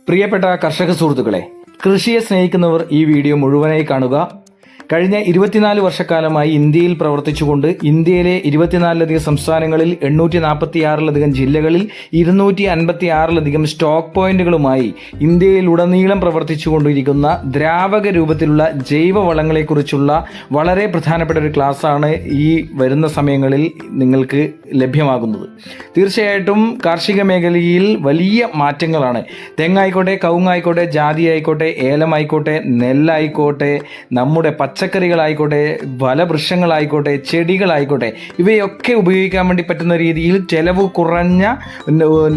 പ്രിയപ്പെട്ട കർഷക സുഹൃത്തുക്കളെ, കൃഷിയെ സ്നേഹിക്കുന്നവർ ഈ വീഡിയോ മുഴുവനായി കാണുക. കഴിഞ്ഞ 24 വർഷക്കാലമായി ഇന്ത്യയിൽ പ്രവർത്തിച്ചുകൊണ്ട് ഇന്ത്യയിലെ 24ലധികം സംസ്ഥാനങ്ങളിൽ 846ലധികം ജില്ലകളിൽ 256ലധികം സ്റ്റോക്ക് പോയിന്റുകളുമായി ഇന്ത്യയിലുടനീളം പ്രവർത്തിച്ചുകൊണ്ടിരിക്കുന്ന ദ്രാവക രൂപത്തിലുള്ള ജൈവവളങ്ങളെക്കുറിച്ചുള്ള വളരെ പ്രധാനപ്പെട്ട ഒരു ക്ലാസ്സാണ് ഈ വരുന്ന സമയങ്ങളിൽ നിങ്ങൾക്ക് ലഭ്യമാകുന്നത്. തീർച്ചയായിട്ടും കാർഷിക മേഖലയിൽ വലിയ മാറ്റങ്ങളാണ്. തെങ്ങായിക്കോട്ടെ, കവുങ്ങായിക്കോട്ടെ, ജാതി ആയിക്കോട്ടെ, ഏലമായിക്കോട്ടെ, നെല്ലായിക്കോട്ടെ, നമ്മുടെ പച്ചക്കറികളായിക്കോട്ടെ, ഫലവൃക്ഷങ്ങളായിക്കോട്ടെ, ചെടികളായിക്കോട്ടെ, ഇവയൊക്കെ ഉപയോഗിക്കാൻ വേണ്ടി പറ്റുന്ന രീതിയിൽ ചെലവ് കുറഞ്ഞ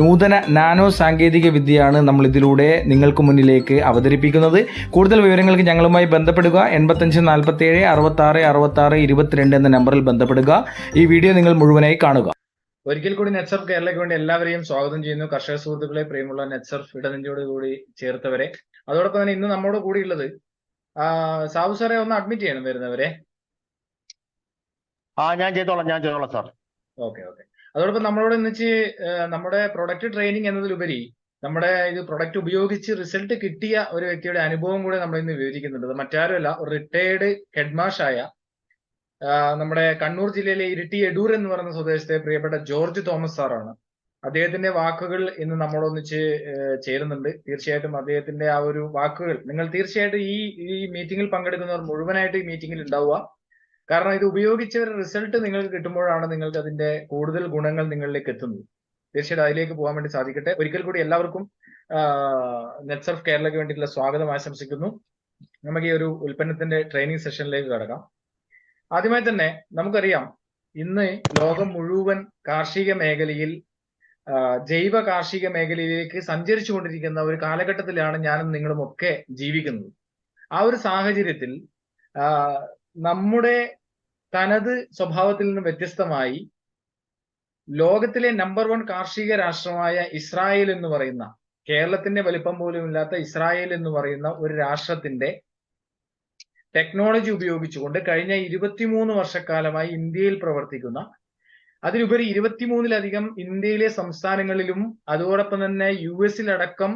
നൂതന നാനോ സാങ്കേതിക വിദ്യയാണ് നമ്മൾ ഇതിലൂടെ നിങ്ങൾക്ക് മുന്നിലേക്ക് അവതരിപ്പിക്കുന്നത്. കൂടുതൽ വിവരങ്ങൾക്ക് ഞങ്ങളുമായി ബന്ധപ്പെടുക. 85 47 66 66 22 എന്ന നമ്പറിൽ ബന്ധപ്പെടുക. ഈ വീഡിയോ നിങ്ങൾ മുഴുവനായി കാണുക. ഒരിക്കൽ കൂടി നെറ്റ്സർഫ് കേരളയ്ക്ക് വേണ്ടി എല്ലാവരെയും സ്വാഗതം ചെയ്യുന്നു. കർഷക സുഹൃത്തുക്കളെ, പ്രിയമുള്ള നെറ്റ്സർഫ് ഇടനെഞ്ചോട് കൂടി ചേർത്തവരെ, അതോടൊപ്പം തന്നെ ഇന്ന് നമ്മോട് കൂടിയുള്ളത് സാബു സാറെ ഒന്ന് അഡ്മിറ്റ് ചെയ്യണം വരുന്നവരെ. ഞാൻ ചെയ്തോളാം സാർ. ഓക്കെ. അതോടൊപ്പം നമ്മളോട് ഇന്നിച്ച് നമ്മുടെ പ്രൊഡക്റ്റ് ട്രെയിനിങ് എന്നതിലുപരി നമ്മുടെ ഇത് പ്രൊഡക്റ്റ് ഉപയോഗിച്ച് റിസൾട്ട് കിട്ടിയ ഒരു വ്യക്തിയുടെ അനുഭവം കൂടെ നമ്മൾ ഇന്ന് വിവരിക്കുന്നുണ്ട്. മറ്റാരുമല്ല, ഒരു റിട്ടയർഡ് ഹെഡ്മാഷായ നമ്മുടെ കണ്ണൂർ ജില്ലയിലെ ഇരിട്ടി എടൂർ എന്ന് പറയുന്ന സ്വദേശത്തെ പ്രിയപ്പെട്ട ജോർജ് തോമസ് സാറാണ്. അദ്ദേഹത്തിന്റെ വാക്കുകൾ ഇന്ന് നമ്മളൊന്നിച്ച് ചേരുന്നുണ്ട്. തീർച്ചയായിട്ടും അദ്ദേഹത്തിന്റെ ആ ഒരു വാക്കുകൾ നിങ്ങൾ തീർച്ചയായിട്ടും ഈ മീറ്റിംഗിൽ പങ്കെടുക്കുന്നവർ മുഴുവനായിട്ട് ഈ മീറ്റിംഗിൽ ഉണ്ടാവുക. കാരണം ഇത് ഉപയോഗിച്ച ഒരു റിസൾട്ട് നിങ്ങൾക്ക് കിട്ടുമ്പോഴാണ് നിങ്ങൾക്ക് അതിന്റെ കൂടുതൽ ഗുണങ്ങൾ നിങ്ങളിലേക്ക് എത്തുന്നത്. തീർച്ചയായിട്ടും അതിലേക്ക് പോകാൻ വേണ്ടി സാധിക്കട്ടെ. ഒരിക്കൽ കൂടി എല്ലാവർക്കും നെറ്റ്സർഫ് കേരളയ്ക്ക് വേണ്ടിയിട്ടുള്ള സ്വാഗതം ആശംസിക്കുന്നു. നമുക്ക് ഈ ഒരു ഉൽപ്പന്നത്തിന്റെ ട്രെയിനിങ് സെഷനിലേക്ക് കടക്കാം. ആദ്യമായി തന്നെ നമുക്കറിയാം, ഇന്ന് ലോകം മുഴുവൻ കാർഷിക മേഖലയിൽ ജൈവ കാർഷിക മേഖലയിലേക്ക് സഞ്ചരിച്ചു കൊണ്ടിരിക്കുന്ന ഒരു കാലഘട്ടത്തിലാണ് ഞാനും നിങ്ങളും ഒക്കെ ജീവിക്കുന്നത്. ആ ഒരു സാഹചര്യത്തിൽ നമ്മുടെ തനത് സ്വഭാവത്തിൽ നിന്ന് വ്യത്യസ്തമായി ലോകത്തിലെ നമ്പർ 1 കാർഷിക രാഷ്ട്രമായ ഇസ്രായേൽ എന്ന് പറയുന്ന, കേരളത്തിന്റെ വലിപ്പം പോലും ഇല്ലാത്ത ഇസ്രായേൽ എന്ന് പറയുന്ന ഒരു രാഷ്ട്രത്തിന്റെ ടെക്നോളജി ഉപയോഗിച്ചുകൊണ്ട് കഴിഞ്ഞ 23 വർഷക്കാലമായി ഇന്ത്യയിൽ പ്രവർത്തിക്കുന്ന, അതിലുപരി 23ലധികം ഇന്ത്യയിലെ സംസ്ഥാനങ്ങളിലും അതോടൊപ്പം തന്നെ US-ലടക്കം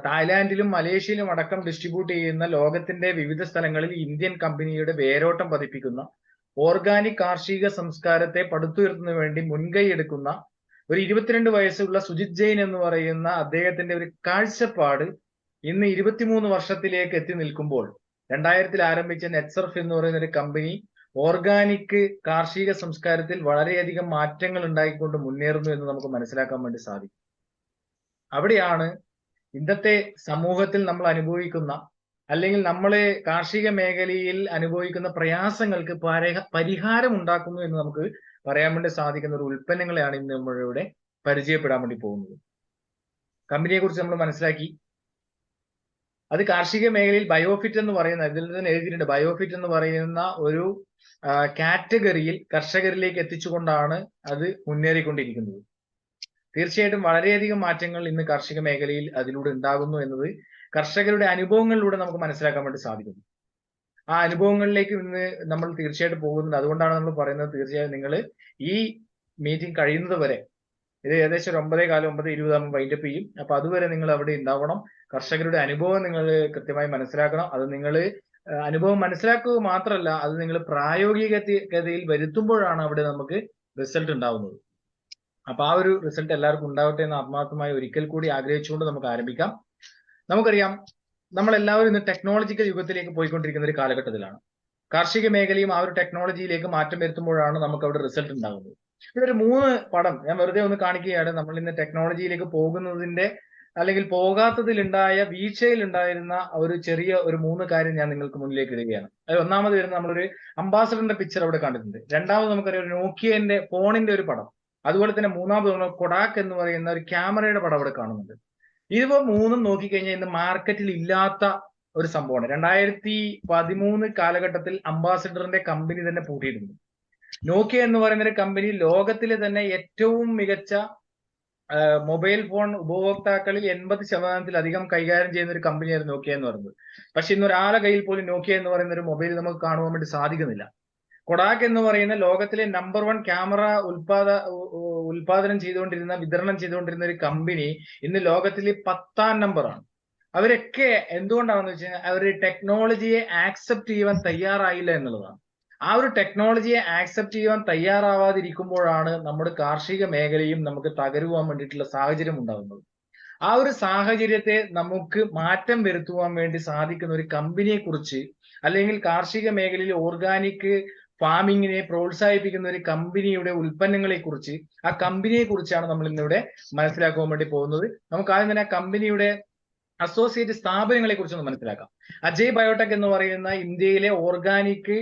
തായ്ലാന്റിലും മലേഷ്യയിലും അടക്കം ഡിസ്ട്രിബ്യൂട്ട് ചെയ്യുന്ന ലോകത്തിന്റെ വിവിധ സ്ഥലങ്ങളിൽ ഇന്ത്യൻ കമ്പനിയുടെ വേരോട്ടം പതിപ്പിക്കുന്ന, ഓർഗാനിക് കാർഷിക സംസ്കാരത്തെ പടുത്തുയർത്തുന്നതിന് വേണ്ടി മുൻകൈ എടുക്കുന്ന ഒരു 22 വയസ്സുള്ള സുജിത് ജെയിൻ എന്ന് പറയുന്ന അദ്ദേഹത്തിന്റെ ഒരു കാഴ്ചപ്പാട് ഇന്ന് 23 വർഷത്തിലേക്ക് എത്തി നിൽക്കുമ്പോൾ 2000 ആരംഭിച്ച നെറ്റ്സർഫ് എന്ന് പറയുന്ന ഒരു കമ്പനി ഓർഗാനിക് കാർഷിക സംസ്കാരത്തിൽ വളരെയധികം മാറ്റങ്ങൾ ഉണ്ടാക്കിക്കൊണ്ട് മുന്നേറുന്നു എന്ന് നമുക്ക് മനസ്സിലാക്കാൻ വേണ്ടി സാധിക്കും. അവിടെയാണ് ഇന്നത്തെ സമൂഹത്തിൽ നമ്മൾ അനുഭവിക്കുന്ന, അല്ലെങ്കിൽ നമ്മളെ കാർഷിക മേഖലയിൽ അനുഭവിക്കുന്ന പ്രയാസങ്ങൾക്ക് പരിഹാരം ഉണ്ടാക്കുന്നു എന്ന് നമുക്ക് പറയാൻ വേണ്ടി സാധിക്കുന്ന ഒരു ഉൽപ്പന്നങ്ങളെയാണ് ഇന്ന് നമ്മളിവിടെ പരിചയപ്പെടാൻ വേണ്ടി പോകുന്നത്. കമ്പനിയെ കുറിച്ച് നമ്മൾ മനസ്സിലാക്കി. അത് കാർഷിക മേഖലയിൽ ബയോഫിറ്റ് എന്ന് പറയുന്ന, ഇതിൽ തന്നെ എഴുതിയിട്ടുണ്ട്, ബയോഫിറ്റ് എന്ന് പറയുന്ന ഒരു കാറ്റഗറിയിൽ കർഷകരിലേക്ക് എത്തിച്ചുകൊണ്ടാണ് അത് മുന്നേറിക്കൊണ്ടിരിക്കുന്നത്. തീർച്ചയായിട്ടും വളരെയധികം മാറ്റങ്ങൾ ഇന്ന് കാർഷിക മേഖലയിൽ അതിലൂടെ ഉണ്ടാകുന്നു എന്നത് കർഷകരുടെ അനുഭവങ്ങളിലൂടെ നമുക്ക് മനസ്സിലാക്കാൻ വേണ്ടി സാധിക്കുന്നു. ആ അനുഭവങ്ങളിലേക്ക് ഇന്ന് നമ്മൾ തീർച്ചയായിട്ടും പോകുന്നുണ്ട്. അതുകൊണ്ടാണ് നമ്മൾ പറയുന്നത്, തീർച്ചയായും നിങ്ങൾ ഈ മീറ്റിംഗ് കഴിയുന്നത് വരെ, ഇത് ഏകദേശം 9:15 വൈൻഡപ്പ് ചെയ്യും. അപ്പൊ അതുവരെ നിങ്ങൾ അവിടെ ഉണ്ടാവണം. കർഷകരുടെ അനുഭവം നിങ്ങൾ കൃത്യമായി മനസ്സിലാക്കണം. അത് നിങ്ങൾ അനുഭവം മനസ്സിലാക്കുക മാത്രമല്ല, അത് നിങ്ങൾ പ്രായോഗികതയിൽ വരുത്തുമ്പോഴാണ് അവിടെ നമുക്ക് റിസൾട്ട് ഉണ്ടാവുന്നത്. അപ്പൊ ആ ഒരു റിസൾട്ട് എല്ലാവർക്കും ഉണ്ടാവട്ടെ എന്ന് ആത്മാർത്ഥമായി ഒരിക്കൽ കൂടി ആഗ്രഹിച്ചുകൊണ്ട് നമുക്ക് ആരംഭിക്കാം. നമുക്കറിയാം, നമ്മളെല്ലാവരും ഇന്ന് ടെക്നോളജിക്കൽ യുഗത്തിലേക്ക് പോയിക്കൊണ്ടിരിക്കുന്ന ഒരു കാലഘട്ടത്തിലാണ്. കാർഷിക മേഖലയും ആ ഒരു ടെക്നോളജിയിലേക്ക് മാറ്റം വരുത്തുമ്പോഴാണ് നമുക്ക് അവിടെ റിസൾട്ട് ഉണ്ടാകുന്നത്. ഇവിടെ ഒരു 3 പടം ഞാൻ വെറുതെ ഒന്ന് കാണിക്കുകയാണ്. നമ്മൾ ഇന്ന് ടെക്നോളജിയിലേക്ക് പോകുന്നതിന്റെ, അല്ലെങ്കിൽ പോകാത്തതിലുണ്ടായ വീഴ്ചയിൽ ഉണ്ടായിരുന്ന ഒരു ചെറിയ 3 കാര്യം ഞാൻ നിങ്ങൾക്ക് മുന്നിലേക്ക് ഇടുകയാണ്. അത് ഒന്നാമത് വരുന്ന, നമ്മളൊരു അംബാസഡറിന്റെ പിക്ചർ അവിടെ കണ്ടിട്ടുണ്ട്. രണ്ടാമത് നമുക്കറിയാം ഒരു നോക്കിയന്റെ ഫോണിന്റെ ഒരു പടം. അതുപോലെ തന്നെ മൂന്നാമത് നമ്മൾ കൊഡാക്ക് എന്ന് പറയുന്ന ഒരു ക്യാമറയുടെ പടം അവിടെ കാണുന്നുണ്ട്. ഇതിപ്പോ 3ഉം നോക്കിക്കഴിഞ്ഞാൽ ഇന്ന് മാർക്കറ്റിൽ ഇല്ലാത്ത ഒരു സംഭവമാണ്. 2013 കാലഘട്ടത്തിൽ അംബാസഡറിന്റെ കമ്പനി തന്നെ പൂട്ടിയിരുന്നു. നോക്കിയ എന്ന് പറയുന്ന ഒരു കമ്പനി ലോകത്തിലെ തന്നെ ഏറ്റവും മികച്ച മൊബൈൽ ഫോൺ ഉപഭോക്താക്കളിൽ 80%-ലധികം കൈകാര്യം ചെയ്യുന്ന ഒരു കമ്പനിയായിരുന്നു നോക്കിയ എന്ന് പറയുന്നത്. പക്ഷെ ഇന്ന് ഒരാളെ കയ്യിൽ പോലും നോക്കിയ എന്ന് പറയുന്ന ഒരു മൊബൈൽ നമുക്ക് കാണുവാൻ വേണ്ടി സാധിക്കുന്നില്ല. കൊഡാക് എന്ന് പറയുന്ന ലോകത്തിലെ നമ്പർ 1 ക്യാമറ വിതരണം ചെയ്തുകൊണ്ടിരുന്ന ഒരു കമ്പനി ഇന്ന് ലോകത്തിലെ 10ാം നമ്പറാണ്. അവരൊക്കെ എന്തുകൊണ്ടാണെന്ന് വെച്ച് കഴിഞ്ഞാൽ അവർ ടെക്നോളജിയെ ആക്സെപ്റ്റ് ചെയ്യാൻ തയ്യാറായില്ല എന്നുള്ളതാണ്. ആ ഒരു ടെക്നോളജിയെ ആക്സെപ്റ്റ് ചെയ്യാൻ തയ്യാറാവാതിരിക്കുമ്പോഴാണ് നമ്മുടെ കാർഷിക മേഖലയും നമുക്ക് തകരുവാൻ വേണ്ടിയിട്ടുള്ള സാഹചര്യം ഉണ്ടാകുന്നത്. ആ ഒരു സാഹചര്യത്തെ നമുക്ക് മാറ്റം വരുത്തുവാൻ വേണ്ടി സാധിക്കുന്ന ഒരു കമ്പനിയെ കുറിച്ച്, അല്ലെങ്കിൽ കാർഷിക മേഖലയിൽ ഓർഗാനിക് ഫാമിങ്ങിനെ പ്രോത്സാഹിപ്പിക്കുന്ന ഒരു കമ്പനിയുടെ ഉൽപ്പന്നങ്ങളെ കുറിച്ച്, ആ കമ്പനിയെ കുറിച്ചാണ് നമ്മൾ ഇന്നിവിടെ മനസ്സിലാക്കുവാൻ വേണ്ടി പോകുന്നത്. നമുക്ക് ആദ്യം തന്നെ ആ കമ്പനിയുടെ അസോസിയേറ്റ് സ്ഥാപനങ്ങളെ കുറിച്ചൊന്ന് മനസ്സിലാക്കാം. അജയ് ബയോടെക് എന്ന് പറയുന്ന ഇന്ത്യയിലെ ഓർഗാനിക്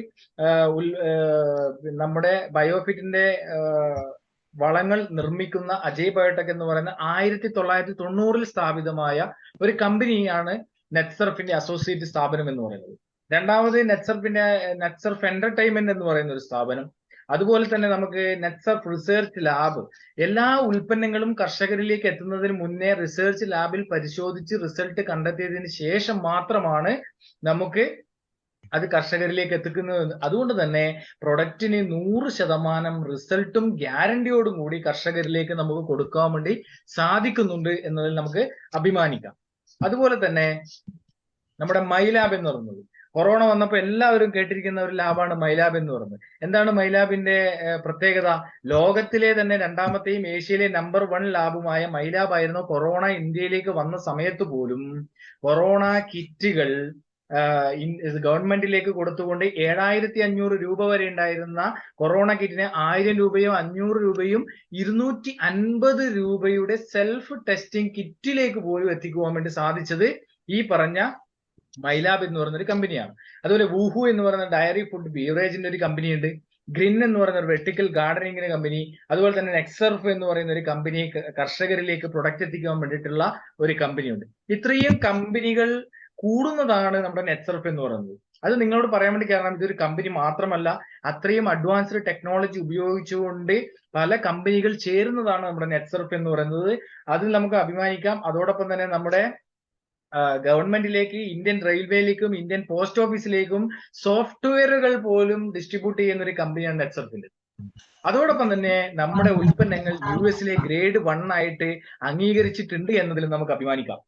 നമ്മുടെ ബയോഫിറ്റിന്റെ വളങ്ങൾ നിർമ്മിക്കുന്ന അജയ് ബയോടെക് എന്ന് പറയുന്ന 1990-ൽ സ്ഥാപിതമായ ഒരു കമ്പനിയാണ് നെറ്റ്സർഫിന്റെ അസോസിയേറ്റ് സ്ഥാപനം എന്ന് പറയുന്നത്. രണ്ടാമത് നെറ്റ്സർഫ് എന്റർടൈൻമെന്റ് എന്ന് പറയുന്ന ഒരു സ്ഥാപനം. അതുപോലെ തന്നെ നമുക്ക് നെറ്റ്സർഫ് റിസർച്ച് ലാബ്. എല്ലാ ഉൽപ്പന്നങ്ങളും കർഷകരിലേക്ക് എത്തുന്നതിന് മുന്നേ റിസർച്ച് ലാബിൽ പരിശോധിച്ച് റിസൾട്ട് കണ്ടെത്തിയതിന് ശേഷം മാത്രമാണ് നമുക്ക് അത് കർഷകരിലേക്ക് എത്തിക്കുന്നത്. അതുകൊണ്ട് തന്നെ പ്രൊഡക്റ്റിന് 100% റിസൾട്ടും ഗ്യാരണ്ടിയോടും കൂടി കർഷകരിലേക്ക് നമുക്ക് കൊടുക്കാൻ വേണ്ടി സാധിക്കുന്നുണ്ട് എന്നതിൽ നമുക്ക് അഭിമാനിക്കാം. അതുപോലെ തന്നെ നമ്മുടെ മൈലാബ് എന്ന് പറയുന്നത്, കൊറോണ വന്നപ്പോൾ എല്ലാവരും കേട്ടിരിക്കുന്ന ഒരു ലാബാണ് മൈലാബ് എന്ന് പറയുന്നത്. എന്താണ് മൈലാബിന്റെ പ്രത്യേകത? ലോകത്തിലെ തന്നെ 2ാമത്തെയും ഏഷ്യയിലെ നമ്പർ 1 ലാബുമായ മൈലാബ് ആയിരുന്നു കൊറോണ ഇന്ത്യയിലേക്ക് വന്ന സമയത്ത് പോലും കൊറോണ കിറ്റുകൾ ഗവൺമെന്റിലേക്ക് കൊടുത്തുകൊണ്ട് 7,500 രൂപ വരെ ഉണ്ടായിരുന്ന കൊറോണ കിറ്റിന് 1000 രൂപയും 500 രൂപയും 250 രൂപയുടെ സെൽഫ് ടെസ്റ്റിംഗ് കിറ്റിലേക്ക് പോലും എത്തിക്കുവാൻ വേണ്ടി സാധിച്ചത് ഈ പറഞ്ഞ മൈലാബ് എന്ന് പറയുന്ന ഒരു കമ്പനിയാണ്. അതുപോലെ വൂഹു എന്ന് പറയുന്ന ഡയറി ഫുഡ് ബീവറേജിന്റെ ഒരു കമ്പനിയുണ്ട്. ഗ്രിൻ എന്ന് പറയുന്ന ഒരു വെർട്ടിക്കൽ ഗാർഡനിങ്ങിന്റെ കമ്പനി. അതുപോലെ തന്നെ നെക്സർഫ് എന്ന് പറയുന്ന ഒരു കമ്പനി കർഷകരിലേക്ക് പ്രൊഡക്റ്റ് എത്തിക്കാൻ വേണ്ടിയിട്ടുള്ള ഒരു കമ്പനിയുണ്ട്. ഇത്രയും കമ്പനികൾ കൂടുന്നതാണ് നമ്മുടെ നെറ്റ്സർഫ് എന്ന് പറയുന്നത്. അത് നിങ്ങളോട് പറയാൻ വേണ്ടി കാരണം ഇതൊരു കമ്പനി മാത്രമല്ല, അത്രയും അഡ്വാൻസ്ഡ് ടെക്നോളജി ഉപയോഗിച്ചുകൊണ്ട് പല കമ്പനികൾ ചേരുന്നതാണ് നമ്മുടെ നെറ്റ്സർഫ് എന്ന് പറയുന്നത്. അതിൽ നമുക്ക് അഭിമാനിക്കാം. അതോടൊപ്പം തന്നെ നമ്മുടെ ഗവൺമെന്റിലേക്ക്, ഇന്ത്യൻ റെയിൽവേയിലേക്കും ഇന്ത്യൻ പോസ്റ്റ് ഓഫീസിലേക്കും സോഫ്റ്റ്വെയറുകൾ പോലും ഡിസ്ട്രിബ്യൂട്ട് ചെയ്യുന്ന ഒരു കമ്പനിയാണ് നെറ്റ്സർഫിന്റെ. അതോടൊപ്പം തന്നെ നമ്മുടെ ഉൽപ്പന്നങ്ങൾ US ഗ്രേഡ് 1 ആയിട്ട് അംഗീകരിച്ചിട്ടുണ്ട് എന്നതിൽ നമുക്ക് അഭിമാനിക്കാം.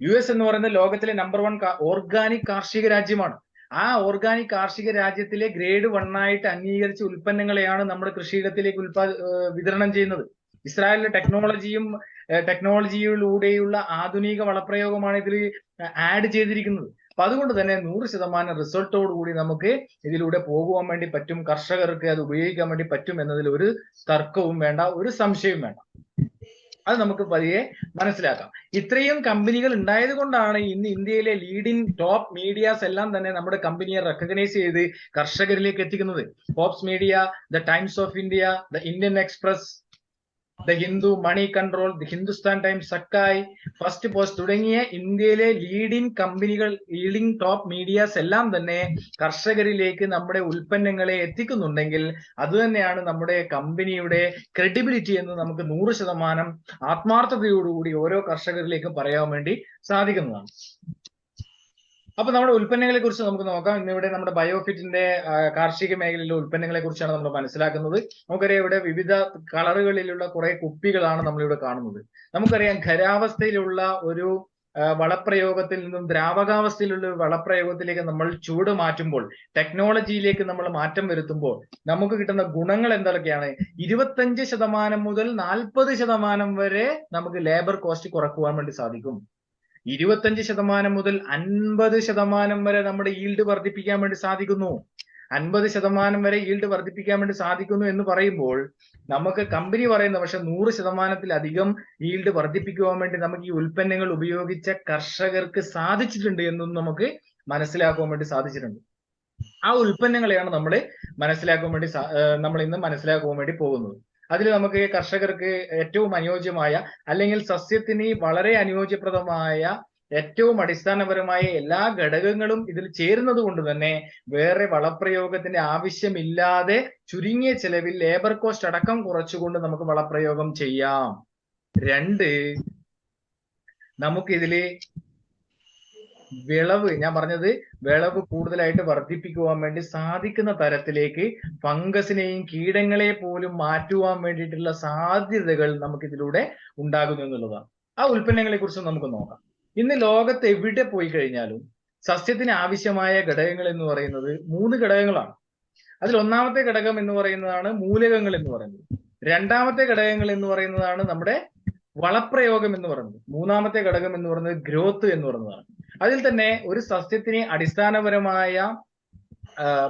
US എന്ന് പറയുന്നത് ലോകത്തിലെ നമ്പർ 1 ഓർഗാനിക് കാർഷിക രാജ്യമാണ്. ആ ഓർഗാനിക് കാർഷിക രാജ്യത്തിലെ ഗ്രേഡ് 1 ആയിട്ട് അംഗീകരിച്ച ഉൽപ്പന്നങ്ങളെയാണ് നമ്മുടെ കൃഷിയിടത്തിലേക്ക് വിതരണം ചെയ്യുന്നത്. ഇസ്രായേലിലെ ടെക്നോളജിയിലൂടെയുള്ള ആധുനിക വളപ്രയോഗമാണ് ഇതിൽ ആഡ് ചെയ്തിരിക്കുന്നത്. അപ്പൊ അതുകൊണ്ട് തന്നെ 100% റിസൾട്ടോടുകൂടി നമുക്ക് ഇതിലൂടെ പോകുവാൻ വേണ്ടി പറ്റും, കർഷകർക്ക് അത് ഉപയോഗിക്കാൻ വേണ്ടി പറ്റും എന്നതിൽ ഒരു തർക്കവും വേണ്ട, ഒരു സംശയവും വേണ്ട. അത് നമുക്ക് പതിയെ മനസ്സിലാക്കാം. ഇത്രയും കമ്പനികൾ ഉണ്ടായത് കൊണ്ടാണ് ഇന്ന് ഇന്ത്യയിലെ ലീഡിംഗ് ടോപ്പ് മീഡിയാസ് എല്ലാം തന്നെ നമ്മുടെ കമ്പനിയെ റെക്കഗ്നൈസ് ചെയ്ത് കർഷകരിലേക്ക് എത്തിക്കുന്നത്. Forbes media, the Times of India, the Indian Express, the Hindu, Moneycontrol, the Hindustan Times, Sakal, Firstpost തുടങ്ങിയ ഇന്ത്യയിലെ ലീഡിംഗ് ടോപ്പ് മീഡിയാസ് എല്ലാം തന്നെ കർഷകരിലേക്ക് നമ്മുടെ ഉൽപ്പന്നങ്ങളെ എത്തിക്കുന്നുണ്ടെങ്കിൽ അത് തന്നെയാണ് നമ്മുടെ കമ്പനിയുടെ ക്രെഡിബിലിറ്റി എന്ന് നമുക്ക് 100% ആത്മാർത്ഥതയോടുകൂടി ഓരോ കർഷകരിലേക്കും പറയാൻ വേണ്ടി സാധിക്കുന്നതാണ്. അപ്പൊ നമ്മുടെ ഉൽപ്പന്നങ്ങളെ കുറിച്ച് നമുക്ക് നോക്കാം. ഇന്നിവിടെ നമ്മുടെ ബയോഫിറ്റിന്റെ കാർഷിക മേഖലയിലെ ഉൽപ്പന്നങ്ങളെ കുറിച്ചാണ് നമ്മൾ മനസ്സിലാക്കുന്നത്. നമുക്കറിയാം ഇവിടെ വിവിധ കളറുകളിലുള്ള കുറെ കുപ്പികളാണ് നമ്മളിവിടെ കാണുന്നത്. നമുക്കറിയാം ഖരാവസ്ഥയിലുള്ള ഒരു വളപ്രയോഗത്തിൽ നിന്നും ദ്രാവകാവസ്ഥയിലുള്ള ഒരു വളപ്രയോഗത്തിലേക്ക് നമ്മൾ ചൂട് മാറ്റുമ്പോൾ, ടെക്നോളജിയിലേക്ക് നമ്മൾ മാറ്റം വരുത്തുമ്പോൾ നമുക്ക് കിട്ടുന്ന ഗുണങ്ങൾ എന്തൊക്കെയാണ്? 25% മുതൽ 40% വരെ നമുക്ക് ലേബർ കോസ്റ്റ് കുറക്കുവാൻ വേണ്ടി സാധിക്കും. 25% മുതൽ 50% വരെ നമ്മുടെ ഈൽഡ് വർദ്ധിപ്പിക്കാൻ വേണ്ടി സാധിക്കുന്നു. 50% വരെ ഈൽഡ് വർദ്ധിപ്പിക്കാൻ വേണ്ടി സാധിക്കുന്നു എന്ന് പറയുമ്പോൾ നമുക്ക് കമ്പനി പറയുന്ന പക്ഷെ 100%-ലധികം ഈൽഡ് വർദ്ധിപ്പിക്കുവാൻ വേണ്ടി നമുക്ക് ഈ ഉൽപ്പന്നങ്ങൾ ഉപയോഗിച്ച കർഷകർക്ക് സാധിച്ചിട്ടുണ്ട് എന്നും നമുക്ക് മനസ്സിലാക്കുവാൻ വേണ്ടി സാധിച്ചിട്ടുണ്ട്. ആ ഉൽപ്പന്നങ്ങളെയാണ് നമ്മൾ ഇന്ന് മനസ്സിലാക്കുവാൻ വേണ്ടി പോകുന്നത്. അതിൽ നമുക്ക് കർഷകർക്ക് ഏറ്റവും അനുയോജ്യമായ, അല്ലെങ്കിൽ സസ്യത്തിന് വളരെ അനുയോജ്യപ്രദമായ, ഏറ്റവും അടിസ്ഥാനപരമായ എല്ലാ ഘടകങ്ങളും ഇതിൽ ചേരുന്നത് കൊണ്ട് തന്നെ വേറെ വളപ്രയോഗത്തിന്റെ ആവശ്യമില്ലാതെ ചുരുങ്ങിയ ചെലവിൽ ലേബർ കോസ്റ്റ് അടക്കം കുറച്ചുകൊണ്ട് നമുക്ക് വളപ്രയോഗം ചെയ്യാം. 2, നമുക്കിതില് വിളവ്, ഞാൻ പറഞ്ഞത് വിളവ് കൂടുതലായിട്ട് വർദ്ധിപ്പിക്കുവാൻ വേണ്ടി സാധിക്കുന്ന തരത്തിലേക്ക് ഫംഗസിനെയും കീടങ്ങളെ പോലും മാറ്റുവാൻ വേണ്ടിയിട്ടുള്ള സാധ്യതകൾ നമുക്ക് ഇതിലൂടെ ഉണ്ടാകുന്നു എന്നുള്ളതാണ്. ആ ഉൽപ്പന്നങ്ങളെ കുറിച്ച് നമുക്ക് നോക്കാം. ഇന്ന് ലോകത്ത് എവിടെ പോയി കഴിഞ്ഞാലും സസ്യത്തിന് ആവശ്യമായ ഘടകങ്ങൾ എന്ന് പറയുന്നത് 3 ഘടകങ്ങളാണ്. അതിൽ ഒന്നാമത്തെ ഘടകം എന്ന് പറയുന്നതാണ് മൂലകങ്ങൾ എന്ന് പറയുന്നത്. രണ്ടാമത്തെ ഘടകങ്ങൾ എന്ന് പറയുന്നതാണ് നമ്മുടെ വളപ്രയോഗം എന്ന് പറയുന്നത്. മൂന്നാമത്തെ ഘടകം എന്ന് പറയുന്നത് ഗ്രോത്ത് എന്ന് പറയുന്നതാണ്. അതിൽ തന്നെ ഒരു സസ്യത്തിന് അടിസ്ഥാനപരമായ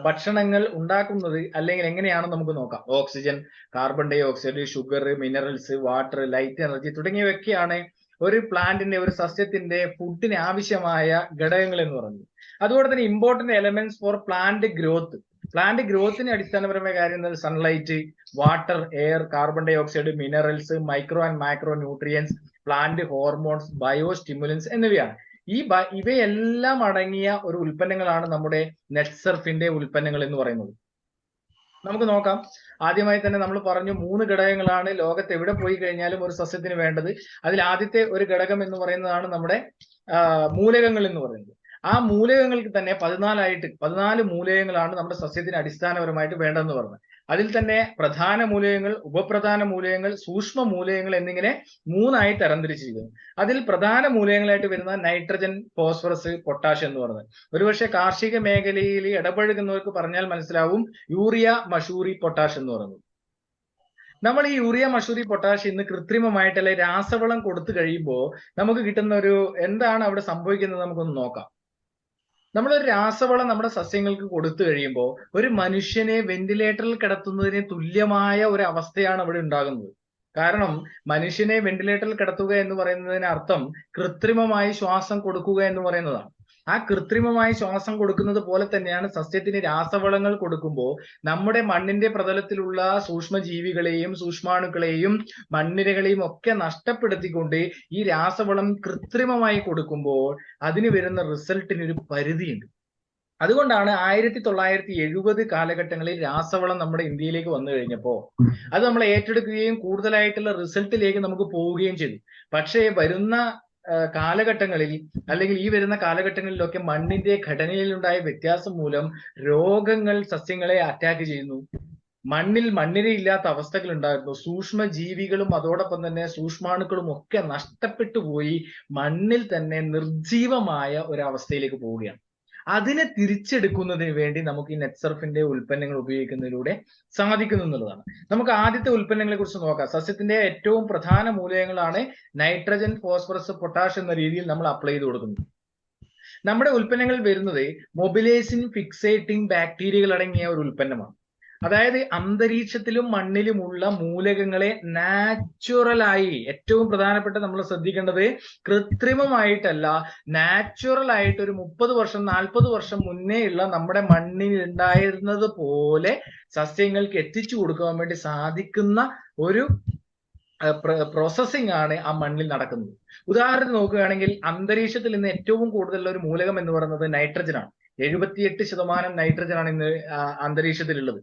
ഭക്ഷണങ്ങൾ ഉണ്ടാക്കുന്നത് അല്ലെങ്കിൽ എങ്ങനെയാണെന്ന് നമുക്ക് നോക്കാം. Oxygen, carbon dioxide, sugar, minerals, water, light energy തുടങ്ങിയവയൊക്കെയാണ് ഒരു പ്ലാന്റിന്റെ, ഒരു സസ്യത്തിന്റെ ഫുഡിന് ആവശ്യമായ ഘടകങ്ങൾ എന്ന് പറയുന്നത്. അതുപോലെ തന്നെ important elements for plant growth. Plant ഗ്രോത്തിന് അടിസ്ഥാനപരമായ കാര്യം sunlight, water, air, carbon dioxide, minerals, micro and macro nutrients, plant hormones, biostimulants എന്നിവയാണ്. ഇവയെല്ലാം അടങ്ങിയ ഒരു ഉൽപ്പന്നങ്ങളാണ് നമ്മുടെ നെറ്റ്സർഫിന്റെ ഉൽപ്പന്നങ്ങൾ എന്ന് പറയുന്നത്. നമുക്ക് നോക്കാം. ആദ്യമായി തന്നെ നമ്മൾ പറഞ്ഞു 3 ഘടകങ്ങളാണ് ലോകത്ത് എവിടെ പോയി കഴിഞ്ഞാലും ഒരു സസ്യത്തിന് വേണ്ടത്. അതിൽ ആദ്യത്തെ ഒരു ഘടകം എന്ന് പറയുന്നതാണ് നമ്മുടെ മൂലകങ്ങൾ എന്ന് പറയുന്നത്. ആ മൂലകങ്ങൾക്ക് തന്നെ 14 മൂലകങ്ങളാണ് നമ്മുടെ സസ്യത്തിന് അടിസ്ഥാനപരമായിട്ട് വേണ്ടതെന്ന് പറഞ്ഞത്. അതിൽ തന്നെ പ്രധാന മൂലകങ്ങൾ, ഉപപ്രധാന മൂലകങ്ങൾ, സൂക്ഷ്മ മൂലകങ്ങൾ എന്നിങ്ങനെ 3ആയി തരംതിരിച്ചിരിക്കുന്നു. അതിൽ പ്രധാന മൂലകങ്ങളായിട്ട് വരുന്ന നൈട്രജൻ, ഫോസ്ഫറസ്, പൊട്ടാഷ് എന്ന് പറയുന്നത്. ഒരുപക്ഷെ കാർഷിക മേഖലയിൽ ഇടപഴകുന്നവർക്ക് പറഞ്ഞാൽ മനസ്സിലാവും യൂറിയ, മഷൂറി, പൊട്ടാഷ് എന്ന് പറയുന്നത്. നമ്മൾ ഈ യൂറിയ, മഷൂറി, പൊട്ടാഷ് ഇന്ന് കൃത്രിമമായിട്ടല്ല രാസവളം കൊടുത്തു കഴിയുമ്പോൾ നമുക്ക് കിട്ടുന്ന ഒരു എന്താണ് അവിടെ സംഭവിക്കുന്നത് നമുക്കൊന്ന് നോക്കാം. നമ്മളൊരു രാസവളം നമ്മുടെ സസ്യങ്ങൾക്ക് കൊടുത്തു കഴിയുമ്പോൾ ഒരു മനുഷ്യനെ വെന്റിലേറ്ററിൽ കിടത്തുന്നതിന് തുല്യമായ ഒരു അവസ്ഥയാണ് അവിടെ ഉണ്ടാകുന്നത്. കാരണം മനുഷ്യനെ വെന്റിലേറ്ററിൽ കിടത്തുക എന്ന് പറയുന്നതിന് അർത്ഥം കൃത്രിമമായി ശ്വാസം കൊടുക്കുക എന്ന് പറയുന്നതാണ്. ആ കൃത്രിമമായി ശ്വാസം കൊടുക്കുന്നത് പോലെ തന്നെയാണ് സസ്യത്തിന് രാസവളങ്ങൾ കൊടുക്കുമ്പോൾ നമ്മുടെ മണ്ണിന്റെ പ്രതലത്തിലുള്ള സൂക്ഷ്മജീവികളെയും സൂക്ഷ്മാണുക്കളെയും മണ്ണിരകളെയും ഒക്കെ നഷ്ടപ്പെടുത്തിക്കൊണ്ട് ഈ രാസവളം കൃത്രിമമായി കൊടുക്കുമ്പോൾ അതിന് വരുന്ന റിസൾട്ടിന് ഒരു പരിധിയുണ്ട്. അതുകൊണ്ടാണ് 1970 കാലഘട്ടങ്ങളിൽ രാസവളം നമ്മുടെ ഇന്ത്യയിലേക്ക് വന്നു കഴിഞ്ഞപ്പോൾ അത് നമ്മൾ ഏറ്റെടുക്കുകയും കൂടുതലായിട്ടുള്ള റിസൾട്ടിലേക്ക് നമുക്ക് പോവുകയും ചെയ്തു. പക്ഷേ വരുന്ന കാലഘട്ടങ്ങളിൽ അല്ലെങ്കിൽ ഈ വരുന്ന കാലഘട്ടങ്ങളിലൊക്കെ മണ്ണിന്റെ ഘടനയിലുണ്ടായ വ്യത്യാസം മൂലം രോഗങ്ങൾ സസ്യങ്ങളെ അറ്റാക്ക് ചെയ്യുന്നു. മണ്ണിരയില്ലാത്ത അവസ്ഥകൾ ഉണ്ടായിരുന്നു. സൂക്ഷ്മ ജീവികളും അതോടൊപ്പം തന്നെ സൂക്ഷ്മാണുക്കളും ഒക്കെ നഷ്ടപ്പെട്ടു പോയി മണ്ണിൽ തന്നെ നിർജീവമായ ഒരു അവസ്ഥയിലേക്ക് പോവുകയാണ്. അതിനെ തിരിച്ചെടുക്കുന്നതിന് വേണ്ടി നമുക്ക് ഈ നെറ്റ്സർഫിന്റെ ഉൽപ്പന്നങ്ങൾ ഉപയോഗിക്കുന്നതിലൂടെ സാധിക്കുന്നു എന്നുള്ളതാണ്. നമുക്ക് ആദ്യത്തെ ഉൽപ്പന്നങ്ങളെ കുറിച്ച് നോക്കാം. സസ്യത്തിന്റെ ഏറ്റവും പ്രധാന മൂലകങ്ങളാണ് നൈട്രജൻ, ഫോസ്ഫറസ്, പൊട്ടാഷ് എന്ന രീതിയിൽ നമ്മൾ അപ്ലൈ ചെയ്ത് കൊടുക്കുന്നത്. നമ്മുടെ ഉൽപ്പന്നങ്ങൾ വരുന്നത് മൊബിലൈസിൻ ഫിക്സേറ്റിംഗ് ബാക്ടീരിയകൾ അടങ്ങിയ ഒരു ഉൽപ്പന്നമാണ്. അതായത് അന്തരീക്ഷത്തിലും മണ്ണിലുമുള്ള മൂലകങ്ങളെ നാച്ചുറലായി, ഏറ്റവും പ്രധാനപ്പെട്ട നമ്മൾ ശ്രദ്ധിക്കേണ്ടത് കൃത്രിമമായിട്ടല്ല, നാച്ചുറൽ ആയിട്ട് ഒരു 30 വർഷം 40 വർഷം മുന്നേ ഉള്ള നമ്മുടെ മണ്ണിൽ ഉണ്ടായിരുന്നത് പോലെ സസ്യങ്ങൾക്ക് എത്തിച്ചു കൊടുക്കാൻ വേണ്ടി സാധിക്കുന്ന ഒരു പ്രോസസ്സിംഗ് ആണ് ആ മണ്ണിൽ നടക്കുന്നത്. ഉദാഹരണത്തിന് നോക്കുകയാണെങ്കിൽ അന്തരീക്ഷത്തിൽ ഇന്ന് ഏറ്റവും കൂടുതലുള്ള ഒരു മൂലകം എന്ന് പറയുന്നത് നൈട്രജൻ ആണ്. 78% നൈട്രജൻ ആണ് ഇന്ന് അന്തരീക്ഷത്തിലുള്ളത്.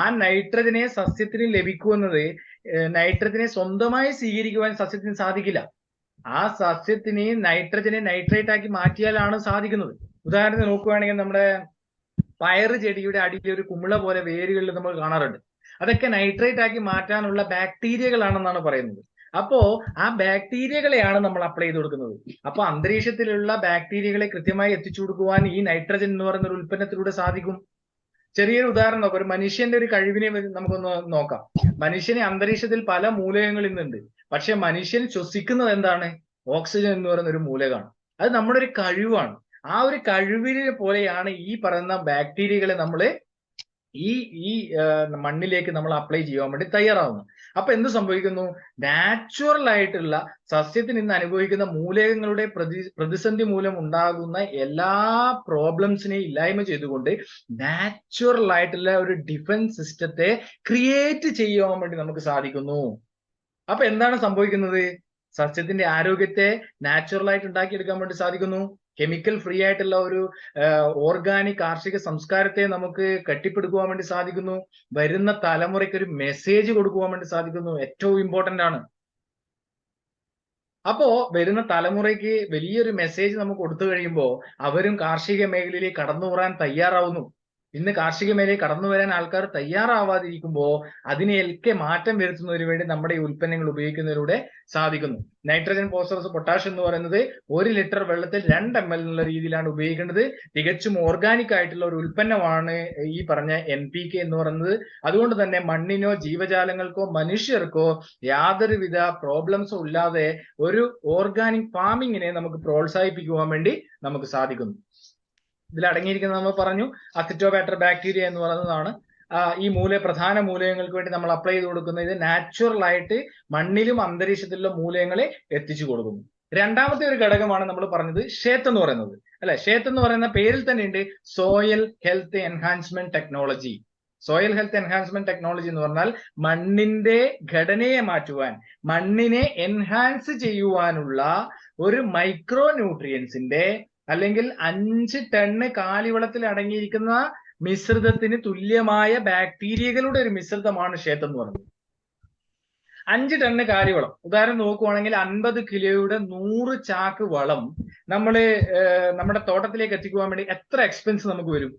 ആ നൈട്രജനെ സസ്യത്തിന് ലഭിക്കുന്നത് നൈട്രജനെ സ്വന്തമായി സ്വീകരിക്കുവാൻ സസ്യത്തിന് സാധിക്കില്ല. ആ സസ്യത്തിന് നൈട്രജനെ നൈട്രേറ്റ് ആക്കി മാറ്റിയാലാണ് സാധിക്കുന്നത്. ഉദാഹരണത്തിന് നോക്കുകയാണെങ്കിൽ നമ്മുടെ പയറ് ചെടിയുടെ അടിയിൽ ഒരു കുമിള പോലെ വേരുകളിൽ നമ്മൾ കാണാറുണ്ട്. അതൊക്കെ നൈട്രേറ്റ് ആക്കി മാറ്റാനുള്ള ബാക്ടീരിയകളാണെന്നാണ് പറയുന്നത്. അപ്പോ ആ ബാക്ടീരിയകളെയാണ് നമ്മൾ അപ്ലൈ ചെയ്ത് കൊടുക്കുന്നത്. അപ്പൊ അന്തരീക്ഷത്തിലുള്ള ബാക്ടീരിയകളെ കൃത്യമായി എത്തിച്ചു കൊടുക്കുവാൻ ഈ നൈട്രജൻ എന്ന് പറയുന്ന ഒരു ഉൽപ്പന്നത്തിലൂടെ സാധിക്കും. ചെറിയൊരു ഉദാഹരണം നോക്കാം. ഒരു മനുഷ്യന്റെ ഒരു കഴിവിനെ നമുക്കൊന്ന് നോക്കാം. മനുഷ്യന് അന്തരീക്ഷത്തിൽ പല മൂലകങ്ങൾ ഇന്നുണ്ട്. പക്ഷെ മനുഷ്യൻ ശ്വസിക്കുന്നത് എന്താണ്? ഓക്സിജൻ എന്ന് പറയുന്ന ഒരു മൂലകമാണ്. അത് നമ്മുടെ ഒരു കഴിവാണ്. ആ ഒരു കഴിവിനെ പോലെയാണ് ഈ പറയുന്ന ബാക്ടീരിയകളെ നമ്മള് ഈ മണ്ണിലേക്ക് നമ്മൾ അപ്ലൈ ചെയ്യാൻ വേണ്ടി തയ്യാറാവുന്നത്. അപ്പൊ എന്ത് സംഭവിക്കുന്നു? നാച്ചുറൽ ആയിട്ടുള്ള സസ്യത്തിന് ഇന്ന് അനുഭവിക്കുന്ന മൂലകങ്ങളുടെ പ്രതിസന്ധി മൂലം ഉണ്ടാകുന്ന എല്ലാ പ്രോബ്ലംസിനെയും ഇല്ലായ്മ ചെയ്തുകൊണ്ട് നാച്ചുറൽ ആയിട്ടുള്ള ഒരു ഡിഫൻസ് സിസ്റ്റത്തെ ക്രിയേറ്റ് ചെയ്യാൻ വേണ്ടി നമുക്ക് സാധിക്കുന്നു. അപ്പൊ എന്താണ് സംഭവിക്കുന്നത്? സസ്യത്തിന്റെ ആരോഗ്യത്തെ നാച്ചുറൽ ആയിട്ട് ഉണ്ടാക്കിയെടുക്കാൻ വേണ്ടി സാധിക്കുന്നു. കെമിക്കൽ ഫ്രീ ആയിട്ടുള്ള ഒരു ഓർഗാനിക് കാർഷിക സംസ്കാരത്തെ നമുക്ക് കെട്ടിപ്പടുക്കുവാൻ വേണ്ടി സാധിക്കുന്നു. വരുന്ന തലമുറയ്ക്ക് ഒരു മെസ്സേജ് കൊടുക്കുവാൻ വേണ്ടി സാധിക്കുന്നു. ഏറ്റവും ഇമ്പോർട്ടന്റ് ആണ്. അപ്പോ വരുന്ന തലമുറയ്ക്ക് വലിയൊരു മെസ്സേജ് നമുക്ക് കൊടുത്തു കഴിയുമ്പോൾ അവരും കാർഷിക മേഖലയിലേക്ക് കടന്നുകൂറാൻ തയ്യാറാവുന്നു. ഇന്ന് കാർഷിക മേഖലയിൽ കടന്നു വരാൻ ആൾക്കാർ തയ്യാറാവാതിരിക്കുമ്പോൾ അതിനെയൊക്കെ മാറ്റം വരുത്തുന്നതിന് വേണ്ടി നമ്മുടെ ഈ ഉൽപ്പന്നങ്ങൾ ഉപയോഗിക്കുന്നതിലൂടെ സാധിക്കുന്നു. നൈട്രജൻ, ഫോസ്ഫറസ്, പൊട്ടാഷ് എന്ന് പറയുന്നത് 1 ലിറ്റർ വെള്ളത്തിൽ 2 ml എന്നുള്ള രീതിയിലാണ് ഉപയോഗിക്കേണ്ടത്. തികച്ചും ഓർഗാനിക് ആയിട്ടുള്ള ഒരു ഉൽപ്പന്നമാണ് ഈ പറഞ്ഞ NPK എന്ന് പറയുന്നത്. അതുകൊണ്ട് തന്നെ മണ്ണിനോ ജീവജാലങ്ങൾക്കോ മനുഷ്യർക്കോ യാതൊരുവിധ പ്രോബ്ലംസും ഇല്ലാതെ ഒരു ഓർഗാനിക് ഫാമിങ്ങിനെ നമുക്ക് പ്രോത്സാഹിപ്പിക്കുവാൻ വേണ്ടി നമുക്ക് സാധിക്കുന്നു. ഇതിൽ അടങ്ങിയിരിക്കുന്നത് നമ്മൾ പറഞ്ഞു, അസിറ്റോബാക്ടർ ബാക്ടീരിയ എന്ന് പറയുന്നതാണ് ഈ പ്രധാന മൂലകങ്ങൾക്ക് വേണ്ടി നമ്മൾ അപ്ലൈ ചെയ്ത് കൊടുക്കുന്നത്. ഇത് നാച്ചുറൽ ആയിട്ട് മണ്ണിലും അന്തരീക്ഷത്തിലുള്ള മൂലകങ്ങളെ എത്തിച്ചു കൊടുക്കുന്നു. രണ്ടാമത്തെ ഒരു ഘടകമാണ് നമ്മൾ പറഞ്ഞത് ഷേത്ത് എന്ന് പറയുന്നത്, അല്ലെ? ഷേത്ത് എന്ന് പറയുന്ന പേരിൽ തന്നെ ഉണ്ട് soil health enhancement technology. Soil health enhancement technology എന്ന് പറഞ്ഞാൽ മണ്ണിന്റെ ഘടനയെ മാറ്റുവാൻ, മണ്ണിനെ എൻഹാൻസ് ചെയ്യുവാനുള്ള ഒരു മൈക്രോ ന്യൂട്രിയൻസിന്റെ അല്ലെങ്കിൽ 5 ടണ്ണ് കാലിവളത്തിൽ അടങ്ങിയിരിക്കുന്ന മിശ്രിതത്തിന് തുല്യമായ ബാക്ടീരിയകളുടെ ഒരു മിശ്രിതമാണ് ഷേത്ത് എന്ന് പറയുന്നത്. 5 ടണ്ണ് കാലിവളം, ഉദാഹരണം നോക്കുവാണെങ്കിൽ 50 കിലോയുടെ 100 ചാക്ക് വളം നമ്മുടെ തോട്ടത്തിലേക്ക് എത്തിക്കുവാൻ വേണ്ടി എത്ര എക്സ്പെൻസ് നമുക്ക് വരും?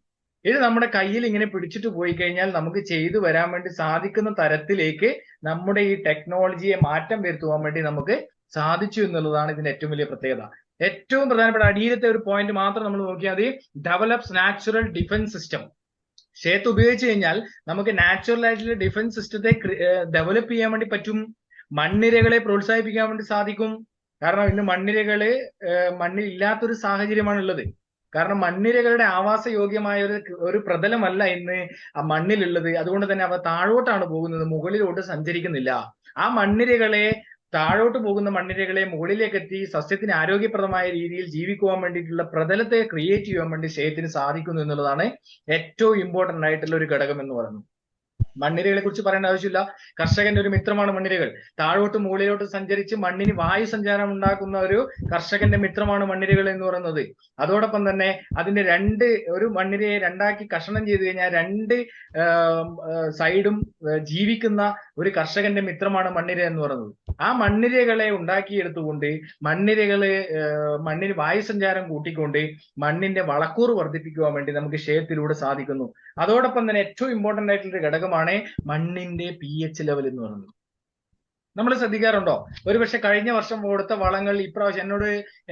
ഇത് നമ്മുടെ കയ്യിൽ ഇങ്ങനെ പിടിച്ചിട്ട് പോയി കഴിഞ്ഞാൽ നമുക്ക് ചെയ്തു വരാൻ വേണ്ടി സാധിക്കുന്ന തരത്തിലേക്ക് നമ്മുടെ ഈ ടെക്നോളജിയെ മാറ്റം വരുത്തുവാൻ വേണ്ടി നമുക്ക് സാധിച്ചു എന്നുള്ളതാണ് ഇതിന്റെ ഏറ്റവും വലിയ പ്രത്യേകത. ഏറ്റവും പ്രധാനപ്പെട്ട അടിയിലത്തെ ഒരു പോയിന്റ് മാത്രം നമ്മൾ നോക്കിയാൽ മതി. Develops natural defence system. Seth ഉപയോഗിച്ച് കഴിഞ്ഞാൽ നമുക്ക് നാച്ചുറൽ ആയിട്ടുള്ള ഡിഫൻസ് സിസ്റ്റത്തെ ഡെവലപ്പ് ചെയ്യാൻ വേണ്ടി പറ്റും. മണ്ണിരകളെ പ്രോത്സാഹിപ്പിക്കാൻ വേണ്ടി സാധിക്കും. കാരണം ഇന്ന് മണ്ണിൽ ഇല്ലാത്തൊരു സാഹചര്യമാണ് ഉള്ളത്. കാരണം മണ്ണിരകളുടെ ആവാസയോഗ്യമായ ഒരു പ്രതലമല്ല ഇന്ന് ആ മണ്ണിലുള്ളത്. അതുകൊണ്ട് തന്നെ അവ താഴോട്ടാണ് പോകുന്നത്, മുകളിലോട്ട് സഞ്ചരിക്കുന്നില്ല. ആ താഴോട്ട് പോകുന്ന മണ്ണിരകളെ മുകളിലേക്ക് എത്തി സസ്യത്തിന് ആരോഗ്യപ്രദമായ രീതിയിൽ ജീവിക്കുവാൻ വേണ്ടിയിട്ടുള്ള പ്രതലത്തെ ക്രിയേറ്റ് ചെയ്യാൻ വേണ്ടി ഷേത്തിന് സാധിക്കുന്നു എന്നുള്ളതാണ് ഏറ്റവും ഇമ്പോർട്ടന്റ് ആയിട്ടുള്ള ഒരു ഘടകം എന്ന് പറയുന്നത്. മണ്ണിരകളെ കുറിച്ച് പറയേണ്ട ആവശ്യമില്ല. കർഷകന്റെ ഒരു മിത്രമാണ് മണ്ണിരകൾ. താഴോട്ട് മുകളിലോട്ട് സഞ്ചരിച്ച് മണ്ണിന് വായു സഞ്ചാരം ഉണ്ടാക്കുന്ന ഒരു കർഷകന്റെ മിത്രമാണ് മണ്ണിരകൾ എന്ന് പറയുന്നത്. അതോടൊപ്പം തന്നെ അതിന്റെ ഒരു മണ്ണിരയെ രണ്ടാക്കി കഷണം ചെയ്ത് കഴിഞ്ഞാൽ 2 സൈഡും ജീവിക്കുന്ന ഒരു കർഷകന്റെ മിത്രമാണ് മണ്ണിര എന്ന് പറയുന്നത്. ആ മണ്ണിരകളെ ഉണ്ടാക്കിയെടുത്തുകൊണ്ട് മണ്ണിന് വായു സഞ്ചാരം കൂട്ടിക്കൊണ്ട് മണ്ണിന്റെ വളക്കൂറ് വർദ്ധിപ്പിക്കുവാൻ വേണ്ടി നമുക്ക് ഷേത്തിലൂടെ സാധിക്കുന്നു. അതോടൊപ്പം തന്നെ ഏറ്റവും ഇമ്പോർട്ടന്റ് ആയിട്ടുള്ള ഘടകമാണ് മണ്ണിന്റെ pH ലെവൽ എന്ന് പറയുന്നത്. നമ്മൾ ശ്രദ്ധിക്കാറുണ്ടോ? ഒരുപക്ഷെ കഴിഞ്ഞ വർഷം കൊടുത്ത വളങ്ങൾ ഇപ്രാവശ്യം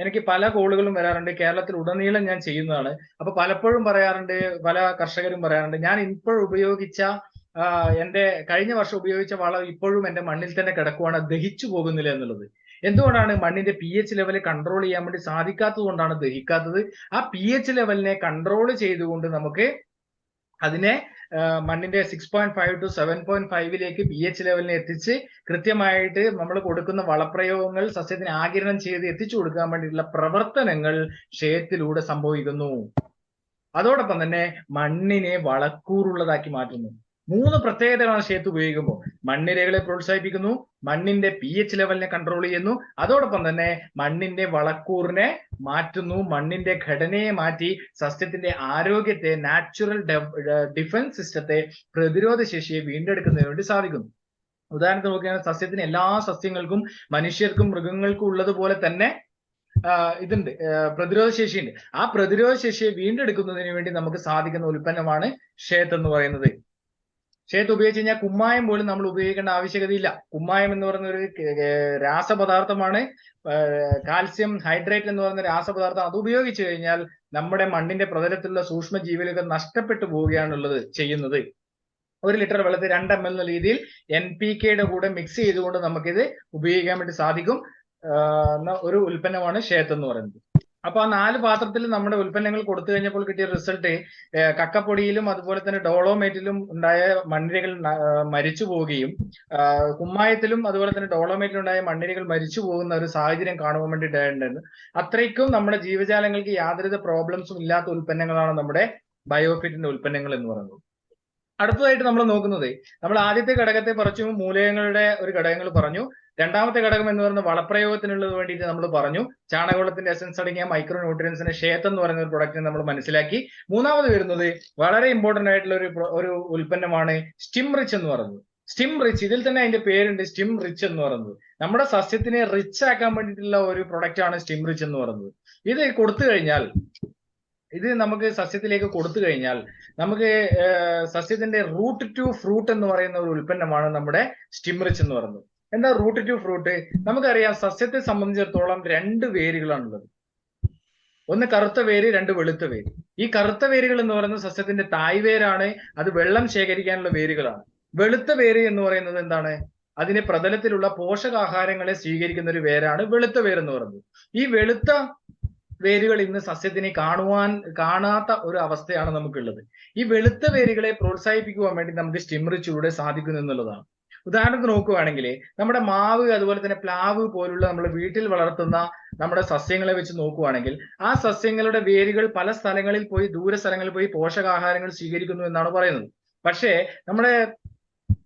എനിക്ക് പല കോളുകളും വരാറുണ്ട്. കേരളത്തിൽ ഉടനീളം ഞാൻ ചെയ്യുന്നതാണ്. അപ്പൊ പലപ്പോഴും പല കർഷകരും പറയാറുണ്ട്, ഞാൻ ഇപ്പോൾ ഉപയോഗിച്ച എന്റെ കഴിഞ്ഞ വർഷം ഉപയോഗിച്ച വളം ഇപ്പോഴും എന്റെ മണ്ണിൽ തന്നെ കിടക്കുവാണ്, ദഹിച്ചു പോകുന്നില്ല എന്നുള്ളത്. എന്തുകൊണ്ടാണ്? മണ്ണിന്റെ pH ലെവൽ കൺട്രോൾ ചെയ്യാൻ വേണ്ടി സാധിക്കാത്തത് കൊണ്ടാണ് ദഹിക്കാത്തത്. ആ pH ലെവലിനെ കൺട്രോൾ ചെയ്തുകൊണ്ട് നമുക്ക് അതിനെ മണ്ണിന്റെ 6.5 to 7.5 pH ലെവലിനെ എത്തിച്ച് കൃത്യമായിട്ട് നമ്മൾ കൊടുക്കുന്ന വളപ്രയോഗങ്ങൾ സസ്യത്തിന് ആഗിരണം ചെയ്ത് എത്തിച്ചു കൊടുക്കാൻ വേണ്ടിയിട്ടുള്ള പ്രവർത്തനങ്ങൾ ഷേത്തിലൂടെ സംഭവിക്കുന്നു. അതോടൊപ്പം തന്നെ മണ്ണിനെ വളക്കൂറുള്ളതാക്കി മാറ്റുന്നു. 3 പ്രത്യേകതകളാണ് ഷേത്ത് ഉപയോഗിക്കുമ്പോൾ. മണ്ണിരകളെ പ്രോത്സാഹിപ്പിക്കുന്നു, മണ്ണിന്റെ pH ലെവലിനെ കൺട്രോൾ ചെയ്യുന്നു, അതോടൊപ്പം തന്നെ മണ്ണിന്റെ വളക്കൂറിനെ മാറ്റുന്നു, മണ്ണിന്റെ ഘടനയെ മാറ്റി സസ്യത്തിന്റെ ആരോഗ്യത്തെ, നാച്ചുറൽ ഡിഫൻസ് സിസ്റ്റത്തെ, പ്രതിരോധ ശേഷിയെ വീണ്ടെടുക്കുന്നതിന് വേണ്ടി സാധിക്കുന്നു. ഉദാഹരണത്തിന് നോക്കുകയാണെങ്കിൽ സസ്യത്തിന് എല്ലാ സസ്യങ്ങൾക്കും മനുഷ്യർക്കും മൃഗങ്ങൾക്കും ഉള്ളതുപോലെ തന്നെ പ്രതിരോധ ശേഷിയുണ്ട്. ആ പ്രതിരോധ ശേഷിയെ വീണ്ടെടുക്കുന്നതിന് വേണ്ടി നമുക്ക് സാധിക്കുന്ന ഉൽപ്പന്നമാണ് ഷേത്ത് എന്ന് പറയുന്നത്. ഷേത്ത് ഉപയോഗിച്ച് കഴിഞ്ഞാൽ കുമ്മായം പോലും നമ്മൾ ഉപയോഗിക്കേണ്ട ആവശ്യകതയില്ല. കുമ്മായം എന്ന് പറയുന്ന ഒരു രാസപദാർത്ഥമാണ്, കാൽസ്യം ഹൈഡ്രേറ്റ് എന്ന് പറയുന്ന രാസപദാർത്ഥം. അത് ഉപയോഗിച്ച് കഴിഞ്ഞാൽ നമ്മുടെ മണ്ണിന്റെ പ്രതലത്തിലുള്ള സൂക്ഷ്മജീവികൾ നഷ്ടപ്പെട്ടു പോവുകയാണുള്ളത് ചെയ്യുന്നത്. 1 ലിറ്റർ വെള്ളത്തിൽ 2 ml എന്ന രീതിയിൽ NPKയുടെ കൂടെ മിക്സ് ചെയ്തുകൊണ്ട് നമുക്കിത് ഉപയോഗിക്കാൻ വേണ്ടി സാധിക്കും ഒരു ഉൽപ്പന്നമാണ് ഷേത്ത് എന്ന് പറയുന്നത്. അപ്പൊ ആ 4 പാത്രത്തിൽ നമ്മുടെ ഉൽപ്പന്നങ്ങൾ കൊടുത്തു കഴിഞ്ഞപ്പോൾ കിട്ടിയ റിസൾട്ട് കക്കപ്പൊടിയിലും അതുപോലെ തന്നെ ഡോളോമേറ്റിലും ഉണ്ടായ മണ്ണിരകൾ മരിച്ചു പോവുകയും കുമ്മായത്തിലും അതുപോലെ തന്നെ ഡോളോമേറ്റിലും ഉണ്ടായ മണ്ണിരകൾ മരിച്ചു പോകുന്ന ഒരു സാഹചര്യം കാണുവാൻ വേണ്ടിയിട്ടായിരുന്നു. അത്രയ്ക്കും നമ്മുടെ ജീവജാലങ്ങൾക്ക് യാതൊരുവിധ പ്രോബ്ലംസും ഇല്ലാത്ത ഉൽപ്പന്നങ്ങളാണ് നമ്മുടെ ബയോഫിറ്റിന്റെ ഉൽപ്പന്നങ്ങൾ എന്ന് പറയുന്നത്. അടുത്തതായിട്ട് നമ്മൾ നോക്കുന്നത്, നമ്മൾ ആദ്യത്തെ ഘടകത്തെ പറിച്ചു മൂലകങ്ങളുടെ ഒരു ഘടകങ്ങൾ പറഞ്ഞു. രണ്ടാമത്തെ ഘടകം എന്ന് പറയുന്നത് വളപ്രയോഗത്തിനുള്ളത് വേണ്ടിയിട്ട് നമ്മൾ പറഞ്ഞു. ചാണകവെള്ളത്തിന്റെ എസൻസ് അടങ്ങിയ മൈക്രോ ന്യൂട്രിയൻസിനെ ഷേത്ത് എന്ന് പറയുന്ന ഒരു പ്രൊഡക്റ്റിനെ നമ്മൾ മനസ്സിലാക്കി. മൂന്നാമത് വരുന്നത് വളരെ ഇമ്പോർട്ടന്റ് ആയിട്ടുള്ള ഒരു ഉൽപ്പന്നമാണ് സ്റ്റിം റിച്ച് എന്ന് പറയുന്നത്. സ്റ്റിം റിച്ച്, ഇതിൽ തന്നെ അതിന്റെ പേരുണ്ട്, സ്റ്റിം റിച്ച് എന്ന് പറയുന്നത്. നമ്മുടെ സസ്യത്തിനെ റിച്ച് ആക്കാൻ വേണ്ടിയിട്ടുള്ള ഒരു പ്രൊഡക്റ്റ് ആണ് സ്റ്റിംറിച്ച് എന്ന് പറയുന്നത്. ഇത് കൊടുത്തു കഴിഞ്ഞാൽ, ഇത് നമുക്ക് സസ്യത്തിലേക്ക് കൊടുത്തു കഴിഞ്ഞാൽ നമുക്ക് സസ്യത്തിന്റെ റൂട്ട് ടു ഫ്രൂട്ട് എന്ന് പറയുന്ന ഒരു ഉൽപ്പന്നമാണ് നമ്മുടെ സ്റ്റിംറിച്ച് എന്ന് പറയുന്നത്. എന്താ റൂട്ട് ടു ഫ്രൂട്ട്? നമുക്കറിയാം സസ്യത്തെ സംബന്ധിച്ചിടത്തോളം 2 വേരുകളാണുള്ളത്. ഒന്ന് കറുത്ത വേര്, 2 വെളുത്ത വേര്. ഈ കറുത്ത വേരുകൾ എന്ന് പറയുന്നത് സസ്യത്തിന്റെ തായ് വേരാണ്. അത് വെള്ളം ശേഖരിക്കാനുള്ള വേരുകളാണ്. വെളുത്ത വേര് എന്ന് പറയുന്നത് എന്താണ്? അതിന്റെ പ്രതലത്തിലുള്ള പോഷകാഹാരങ്ങളെ സ്വീകരിക്കുന്ന ഒരു വേരാണ് വെളുത്ത വേര് എന്ന് പറയുന്നത്. ഈ വെളുത്ത വേരുകൾ ഇന്ന് സസ്യത്തിനെ കാണാത്ത ഒരു അവസ്ഥയാണ് നമുക്കുള്ളത്. ഈ വെളുത്ത വേരുകളെ പ്രോത്സാഹിപ്പിക്കുവാൻ വേണ്ടി നമുക്ക് സ്റ്റിംറിച്ചിലൂടെ സാധിക്കുന്നു എന്നുള്ളതാണ്. ഉദാഹരണത്തിന് നോക്കുകയാണെങ്കിൽ നമ്മുടെ മാവ്, അതുപോലെ തന്നെ പ്ലാവ് പോലുള്ള നമ്മൾ വീട്ടിൽ വളർത്തുന്ന നമ്മുടെ സസ്യങ്ങളെ വെച്ച് നോക്കുകയാണെങ്കിൽ ആ സസ്യങ്ങളുടെ വേരുകൾ പല സ്ഥലങ്ങളിൽ പോയി, ദൂര സ്ഥലങ്ങളിൽ പോയി പോഷകാഹാരങ്ങൾ സ്വീകരിക്കുന്നു എന്നാണ് പറയുന്നത്. പക്ഷേ നമ്മുടെ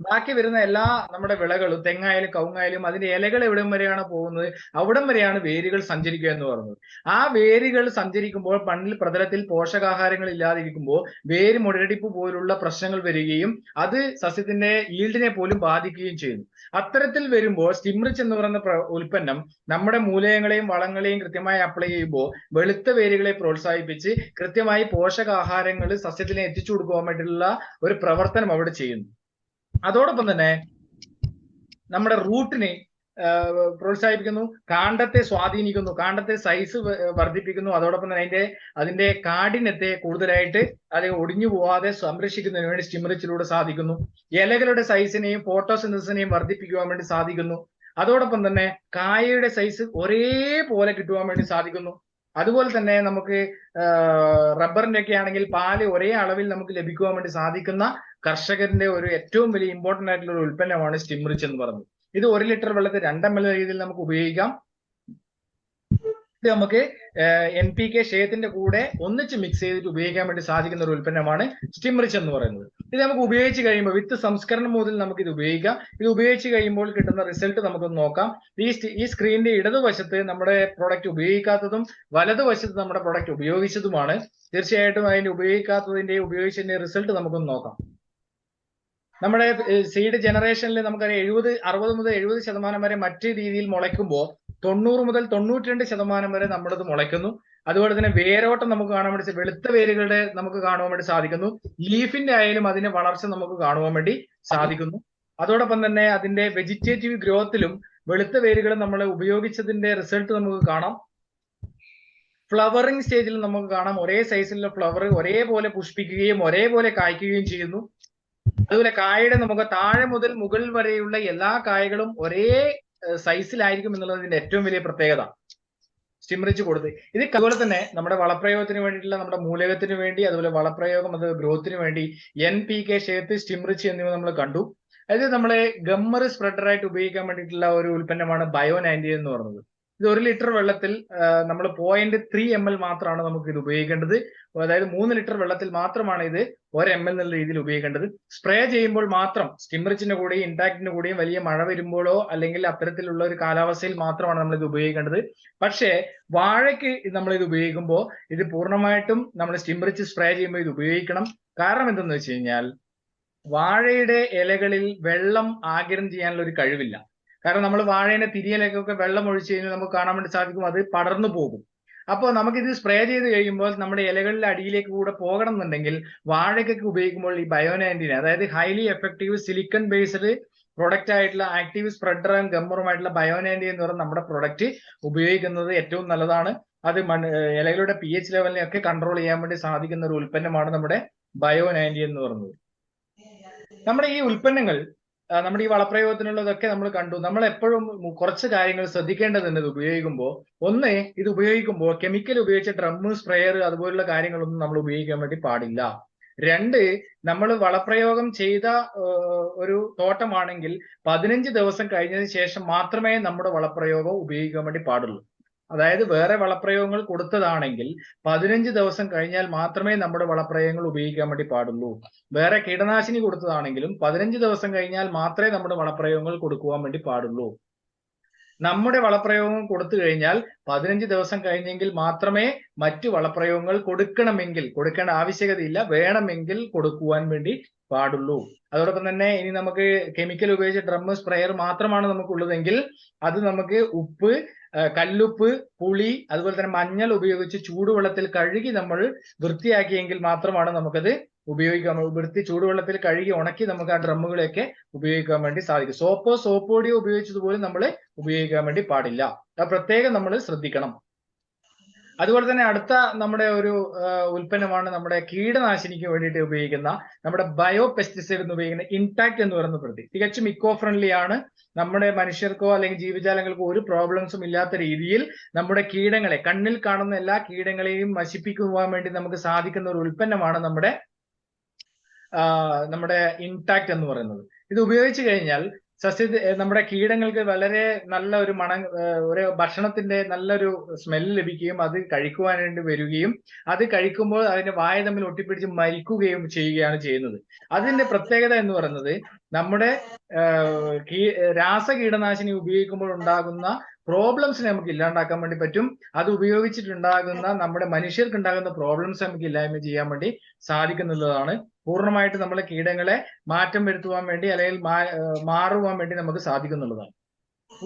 ബാക്കി വരുന്ന എല്ലാ നമ്മുടെ വിളകളും, തെങ്ങായാലും കവുങ്ങായാലും, അതിന്റെ ഇലകൾ എവിടം വരെയാണ് പോകുന്നത്, അവിടം വരെയാണ് വേരുകൾ സഞ്ചരിക്കുക എന്ന് പറയുന്നത്. ആ വേരുകൾ സഞ്ചരിക്കുമ്പോൾ മണ്ണിൽ പ്രതലത്തിൽ പോഷകാഹാരങ്ങൾ ഇല്ലാതിരിക്കുമ്പോൾ വേര് മുരടിപ്പ് പോലുള്ള പ്രശ്നങ്ങൾ വരികയും അത് സസ്യത്തിന്റെ ഈൽഡിനെ പോലും ബാധിക്കുകയും ചെയ്യുന്നു. അത്തരത്തിൽ വരുമ്പോൾ സ്റ്റിംറിച്ച് എന്ന് പറയുന്ന ഉൽപ്പന്നം നമ്മുടെ മൂലകങ്ങളെയും വളങ്ങളെയും കൃത്യമായി അപ്ലൈ ചെയ്യുമ്പോൾ വെളുത്ത വേരുകളെ പ്രോത്സാഹിപ്പിച്ച് കൃത്യമായി പോഷകാഹാരങ്ങൾ സസ്യത്തിനെ എത്തിച്ചു കൊടുക്കുവാൻ വേണ്ടിയിട്ടുള്ള ഒരു പ്രവർത്തനം അവിടെ ചെയ്യുന്നു. അതോടൊപ്പം തന്നെ നമ്മുടെ റൂട്ടിനെ പ്രോത്സാഹിപ്പിക്കുന്നു, കാണ്ഡത്തെ സ്വാധീനിക്കുന്നു, കാണ്ഡത്തെ സൈസ് വർദ്ധിപ്പിക്കുന്നു. അതോടൊപ്പം തന്നെ അതിന്റെ കാഠിന്യത്തെ കൂടുതലായിട്ട് അത് ഒടിഞ്ഞു പോവാതെ സംരക്ഷിക്കുന്നതിന് വേണ്ടി സ്റ്റിംറിച്ചിലൂടെ സാധിക്കുന്നു. ഇലകളുടെ സൈസിനെയും ഫോട്ടോസിന്തസിനെയും വർദ്ധിപ്പിക്കുവാൻ വേണ്ടി സാധിക്കുന്നു. അതോടൊപ്പം തന്നെ കായയുടെ സൈസ് ഒരേപോലെ കിട്ടുവാൻ വേണ്ടി സാധിക്കുന്നു. അതുപോലെ തന്നെ നമുക്ക് റബ്ബറിന്റെ ഒക്കെ ആണെങ്കിൽ പാല് ഒരേ അളവിൽ നമുക്ക് ലഭിക്കുവാൻ വേണ്ടി സാധിക്കുന്ന കർഷകന്റെ ഒരു ഏറ്റവും വലിയ ഇമ്പോർട്ടന്റ് ആയിട്ടുള്ള ഒരു ഉൽപ്പന്നമാണ് സ്റ്റിംറിച്ച് എന്ന് പറയുന്നത്. ഇത് 1 ലിറ്റർ വെള്ളത്തിൽ 2 ml രീതിയിൽ നമുക്ക് ഉപയോഗിക്കാം. ഇത് നമുക്ക് NPK ക്ഷയത്തിന്റെ കൂടെ ഒന്നിച്ച് മിക്സ് ചെയ്തിട്ട് ഉപയോഗിക്കാൻ വേണ്ടി സാധിക്കുന്ന ഒരു ഉൽപ്പന്നമാണ് സ്റ്റിംറിച്ച് എന്ന് പറയുന്നത്. ഇത് നമുക്ക് ഉപയോഗിച്ച് കഴിയുമ്പോൾ വിത്ത് സംസ്കരണം മുതൽ നമുക്ക് ഇത് ഉപയോഗിക്കാം. ഇത് ഉപയോഗിച്ച് കഴിയുമ്പോൾ കിട്ടുന്ന റിസൾട്ട് നമുക്കൊന്ന് നോക്കാം. ഈ സ്ക്രീനിന്റെ ഇടതുവശത്ത് നമ്മുടെ പ്രോഡക്റ്റ് ഉപയോഗിക്കാത്തതും വലതുവശത്ത് നമ്മുടെ പ്രോഡക്റ്റ് ഉപയോഗിച്ചതുമാണ്. തീർച്ചയായിട്ടും അതിന്റെ ഉപയോഗിക്കാത്തതിന്റെ ഉപയോഗിച്ചതിന്റെ റിസൾട്ട് നമുക്കൊന്ന് നോക്കാം. നമ്മുടെ സീഡ് ജനറേഷനിൽ നമുക്കറിയാം 60 മുതൽ 70% വരെ മറ്റു രീതിയിൽ മുളയ്ക്കുമ്പോൾ 90 മുതൽ 92% വരെ നമ്മളത് മുളയ്ക്കുന്നു. അതുപോലെ തന്നെ വേരോട്ടം നമുക്ക് കാണാൻ വേണ്ടി, വെളുത്ത വേരുകളുടെ നമുക്ക് കാണുവാൻ വേണ്ടി സാധിക്കുന്നു. ലീഫിന്റെ ആയാലും അതിന്റെ വളർച്ച നമുക്ക് കാണുവാൻ വേണ്ടി സാധിക്കുന്നു. അതോടൊപ്പം തന്നെ അതിന്റെ വെജിറ്റേറ്റീവ് ഗ്രോത്തിലും വെളുത്ത വേരുകൾ നമ്മൾ ഉപയോഗിച്ചതിന്റെ റിസൾട്ട് നമുക്ക് കാണാം. ഫ്ലവറിംഗ് സ്റ്റേജിൽ നമുക്ക് കാണാം ഒരേ സൈസിലുള്ള ഫ്ലവർ ഒരേപോലെ പുഷ്പിക്കുകയും ഒരേപോലെ കായ്ക്കുകയും ചെയ്യുന്നു. അതുപോലെ കായയുടെ നമുക്ക് താഴെ മുതൽ മുകൾ വരെയുള്ള എല്ലാ കായകളും ഒരേ സൈസിലായിരിക്കും എന്നുള്ളതിന്റെ ഏറ്റവും വലിയ പ്രത്യേകത സ്റ്റിംറിച്ച് കൊടുത്ത്. ഇത് അതുപോലെ തന്നെ നമ്മുടെ വളപ്രയോഗത്തിന് വേണ്ടിയിട്ടുള്ള നമ്മുടെ മൂലകത്തിന് വേണ്ടി, അതുപോലെ വളപ്രയോഗം അത് ഗ്രോത്തിന് വേണ്ടി NPK, ക്ഷേത്ത്, സ്റ്റിംറിച്ച് എന്നിവ നമ്മൾ കണ്ടു. അതായത് നമ്മളെ ഗമ്മർ സ്പ്രെഡറായിട്ട് ഉപയോഗിക്കാൻ വേണ്ടിയിട്ടുള്ള ഒരു ഉൽപ്പന്നമാണ് ബയോ-90 എന്ന് പറയുന്നത്. ഇത് 1 ലിറ്റർ വെള്ളത്തിൽ നമ്മൾ 0.3 ml മാത്രമാണ് നമുക്ക് ഇത് ഉപയോഗിക്കേണ്ടത്. അതായത് 3 ലിറ്റർ വെള്ളത്തിൽ മാത്രമാണ് ഇത് 1 ml എന്നുള്ള രീതിയിൽ ഉപയോഗിക്കേണ്ടത്. സ്പ്രേ ചെയ്യുമ്പോൾ മാത്രം സ്റ്റിംറിച്ചിന്റെ കൂടെയും ഇൻടാക്റ്റിന്റെ കൂടെയും വലിയ മഴ വരുമ്പോഴോ അല്ലെങ്കിൽ അത്തരത്തിലുള്ള ഒരു കാലാവസ്ഥയിൽ മാത്രമാണ് നമ്മൾ ഇത് ഉപയോഗിക്കേണ്ടത്. പക്ഷേ വാഴയ്ക്ക് നമ്മൾ ഇത് ഉപയോഗിക്കുമ്പോൾ ഇത് പൂർണ്ണമായിട്ടും നമ്മൾ സ്റ്റിംറിച്ച് സ്പ്രേ ചെയ്യുമ്പോൾ ഇത് ഉപയോഗിക്കണം. കാരണം എന്തെന്ന് വെച്ച് കഴിഞ്ഞാൽ വാഴയുടെ ഇലകളിൽ വെള്ളം ആഗിരണം ചെയ്യാനുള്ള ഒരു കഴിവില്ല. കാരണം നമ്മൾ വാഴയുടെ തിരിയിലേക്കൊക്കെ വെള്ളം ഒഴിച്ചു കഴിഞ്ഞാൽ നമുക്ക് കാണാൻ വേണ്ടി സാധിക്കും അത് പടർന്നു പോകും. അപ്പോൾ നമുക്കിത് സ്പ്രേ ചെയ്ത് കഴിയുമ്പോൾ നമ്മുടെ ഇലകളിലെ അടിയിലേക്ക് കൂടെ പോകണം എന്നുണ്ടെങ്കിൽ വാഴയ്ക്കൊക്കെ ഉപയോഗിക്കുമ്പോൾ ഈ ബയോ-90 അതായത് highly effective silicone based product ആയിട്ടുള്ള ആക്റ്റീവ് സ്പ്രെഡർ ആൻഡ് ഗമ്മറുമായിട്ടുള്ള ബയോ-90 എന്ന് പറയുന്ന നമ്മുടെ പ്രൊഡക്റ്റ് ഉപയോഗിക്കുന്നത് ഏറ്റവും നല്ലതാണ്. അത് ഇലകളുടെ pH ലെവലിനെയൊക്കെ കൺട്രോൾ ചെയ്യാൻ വേണ്ടി സാധിക്കുന്ന ഒരു ഉൽപ്പന്നമാണ് നമ്മുടെ ബയോ-90 എന്ന് പറയുന്നത്. നമ്മുടെ ഈ ഉൽപ്പന്നങ്ങൾ നമ്മുടെ ഈ വളപ്രയോഗത്തിനുള്ളതൊക്കെ നമ്മൾ കണ്ടു. നമ്മൾ എപ്പോഴും കുറച്ച് കാര്യങ്ങൾ ശ്രദ്ധിക്കേണ്ടതുണ്ട് ഇത് ഉപയോഗിക്കുമ്പോൾ. ഒന്ന്, ഇത് ഉപയോഗിക്കുമ്പോൾ കെമിക്കൽ ഉപയോഗിച്ച ഡ്രമ്മ്, സ്പ്രേയർ അതുപോലുള്ള കാര്യങ്ങളൊന്നും നമ്മൾ ഉപയോഗിക്കാൻ വേണ്ടി പാടില്ല. 2, നമ്മൾ വളപ്രയോഗം ചെയ്ത ഒരു തോട്ടമാണെങ്കിൽ 15 ദിവസം കഴിഞ്ഞതിന് ശേഷം മാത്രമേ നമ്മുടെ വളപ്രയോഗം ഉപയോഗിക്കാൻ വേണ്ടി പാടുള്ളൂ. അതായത് വേറെ വളപ്രയോഗങ്ങൾ കൊടുത്തതാണെങ്കിൽ 15 ദിവസം കഴിഞ്ഞാൽ മാത്രമേ നമ്മുടെ വളപ്രയോഗങ്ങൾ ഉപയോഗിക്കാൻ വേണ്ടി പാടുള്ളൂ. വേറെ കീടനാശിനി കൊടുത്തതാണെങ്കിലും 15 ദിവസം കഴിഞ്ഞാൽ മാത്രമേ നമ്മുടെ വളപ്രയോഗങ്ങൾ കൊടുക്കുവാൻ വേണ്ടി പാടുള്ളൂ. നമ്മുടെ വളപ്രയോഗം കൊടുത്തു കഴിഞ്ഞാൽ 15 ദിവസം കഴിഞ്ഞെങ്കിൽ മാത്രമേ മറ്റു വളപ്രയോഗങ്ങൾ കൊടുക്കേണ്ട ആവശ്യകതയില്ല, വേണമെങ്കിൽ കൊടുക്കുവാൻ വേണ്ടി പാടുള്ളൂ. അതോടൊപ്പം തന്നെ ഇനി നമുക്ക് കെമിക്കൽ ഉപയോഗിച്ച ഡ്രം സ്പ്രെയർ മാത്രമാണ് നമുക്കുള്ളതെങ്കിൽ അത് നമുക്ക് ഉപ്പ്, കല്ലുപ്പ്, പുളി, അതുപോലെ തന്നെ മഞ്ഞൾ ഉപയോഗിച്ച് ചൂടുവെള്ളത്തിൽ കഴുകി നമ്മൾ വൃത്തിയാക്കിയെങ്കിൽ മാത്രമാണ് നമുക്കത് ഉപയോഗിക്കാൻ ചൂടുവെള്ളത്തിൽ കഴുകി ഉണക്കി നമുക്ക് ആ ഡ്രമ്മുകളെയൊക്കെ ഉപയോഗിക്കാൻ വേണ്ടി സാധിക്കും. സോപ്പ് പൊടിയോ ഉപയോഗിച്ചതുപോലും നമ്മൾ ഉപയോഗിക്കാൻ വേണ്ടി പാടില്ല. അത് പ്രത്യേകം നമ്മൾ ശ്രദ്ധിക്കണം. അതുപോലെ തന്നെ അടുത്ത നമ്മുടെ ഒരു ഉൽപ്പന്നമാണ് നമ്മുടെ കീടനാശിനിക്ക് വേണ്ടിയിട്ട് ഉപയോഗിക്കുന്ന നമ്മുടെ ബയോ പെസ്റ്റിസൈഡ് എന്ന് ഉപയോഗിക്കുന്ന ഇൻടാക്ട് എന്ന് പറയുന്ന പ്രതി. തികച്ചും ഇക്കോ ഫ്രണ്ട്ലി ആണ്. നമ്മുടെ മനുഷ്യർക്കോ അല്ലെങ്കിൽ ജീവജാലങ്ങൾക്കോ ഒരു പ്രോബ്ലംസും ഇല്ലാത്ത രീതിയിൽ നമ്മുടെ കീടങ്ങളെ, കണ്ണിൽ കാണുന്ന എല്ലാ കീടങ്ങളെയും നശിപ്പിക്കുവാൻ വേണ്ടി നമുക്ക് സാധിക്കുന്ന ഒരു ഉൽപ്പന്നമാണ് നമ്മുടെ ഇൻടാക്ട് എന്ന് പറയുന്നത്. ഇത് ഉപയോഗിച്ചു കഴിഞ്ഞാൽ നമ്മുടെ കീടങ്ങൾക്ക് വളരെ നല്ല ഒരു ഒരു ഭക്ഷണത്തിന്റെ നല്ലൊരു സ്മെല്ല് ലഭിക്കുകയും അത് കഴിക്കുവാൻ വേണ്ടി വരികയും അത് കഴിക്കുമ്പോൾ അതിന്റെ വായ തമ്മിൽ ഒട്ടിപ്പിടിച്ച് മരിക്കുകയും ചെയ്യുകയാണ് ചെയ്യുന്നത്. അതിന്റെ പ്രത്യേകത എന്ന് പറയുന്നത് നമ്മുടെ രാസകീടനാശിനി ഉപയോഗിക്കുമ്പോൾ ഉണ്ടാകുന്ന പ്രോബ്ലംസിനെ നമുക്ക് ഇല്ലാണ്ടാക്കാൻ വേണ്ടി പറ്റും. അത് ഉപയോഗിച്ചിട്ടുണ്ടാകുന്ന നമ്മുടെ മനുഷ്യർക്ക് ഉണ്ടാകുന്ന പ്രോബ്ലംസ് നമുക്ക് ഇല്ലായ്മ ചെയ്യാൻ വേണ്ടി സാധിക്കുന്നുള്ളതാണ്. പൂർണ്ണമായിട്ട് നമ്മളെ കീടങ്ങളെ മാറ്റം വരുത്തുവാൻ വേണ്ടി അല്ലെങ്കിൽ മാറുവാൻ വേണ്ടി നമുക്ക് സാധിക്കുന്നുള്ളതാണ്.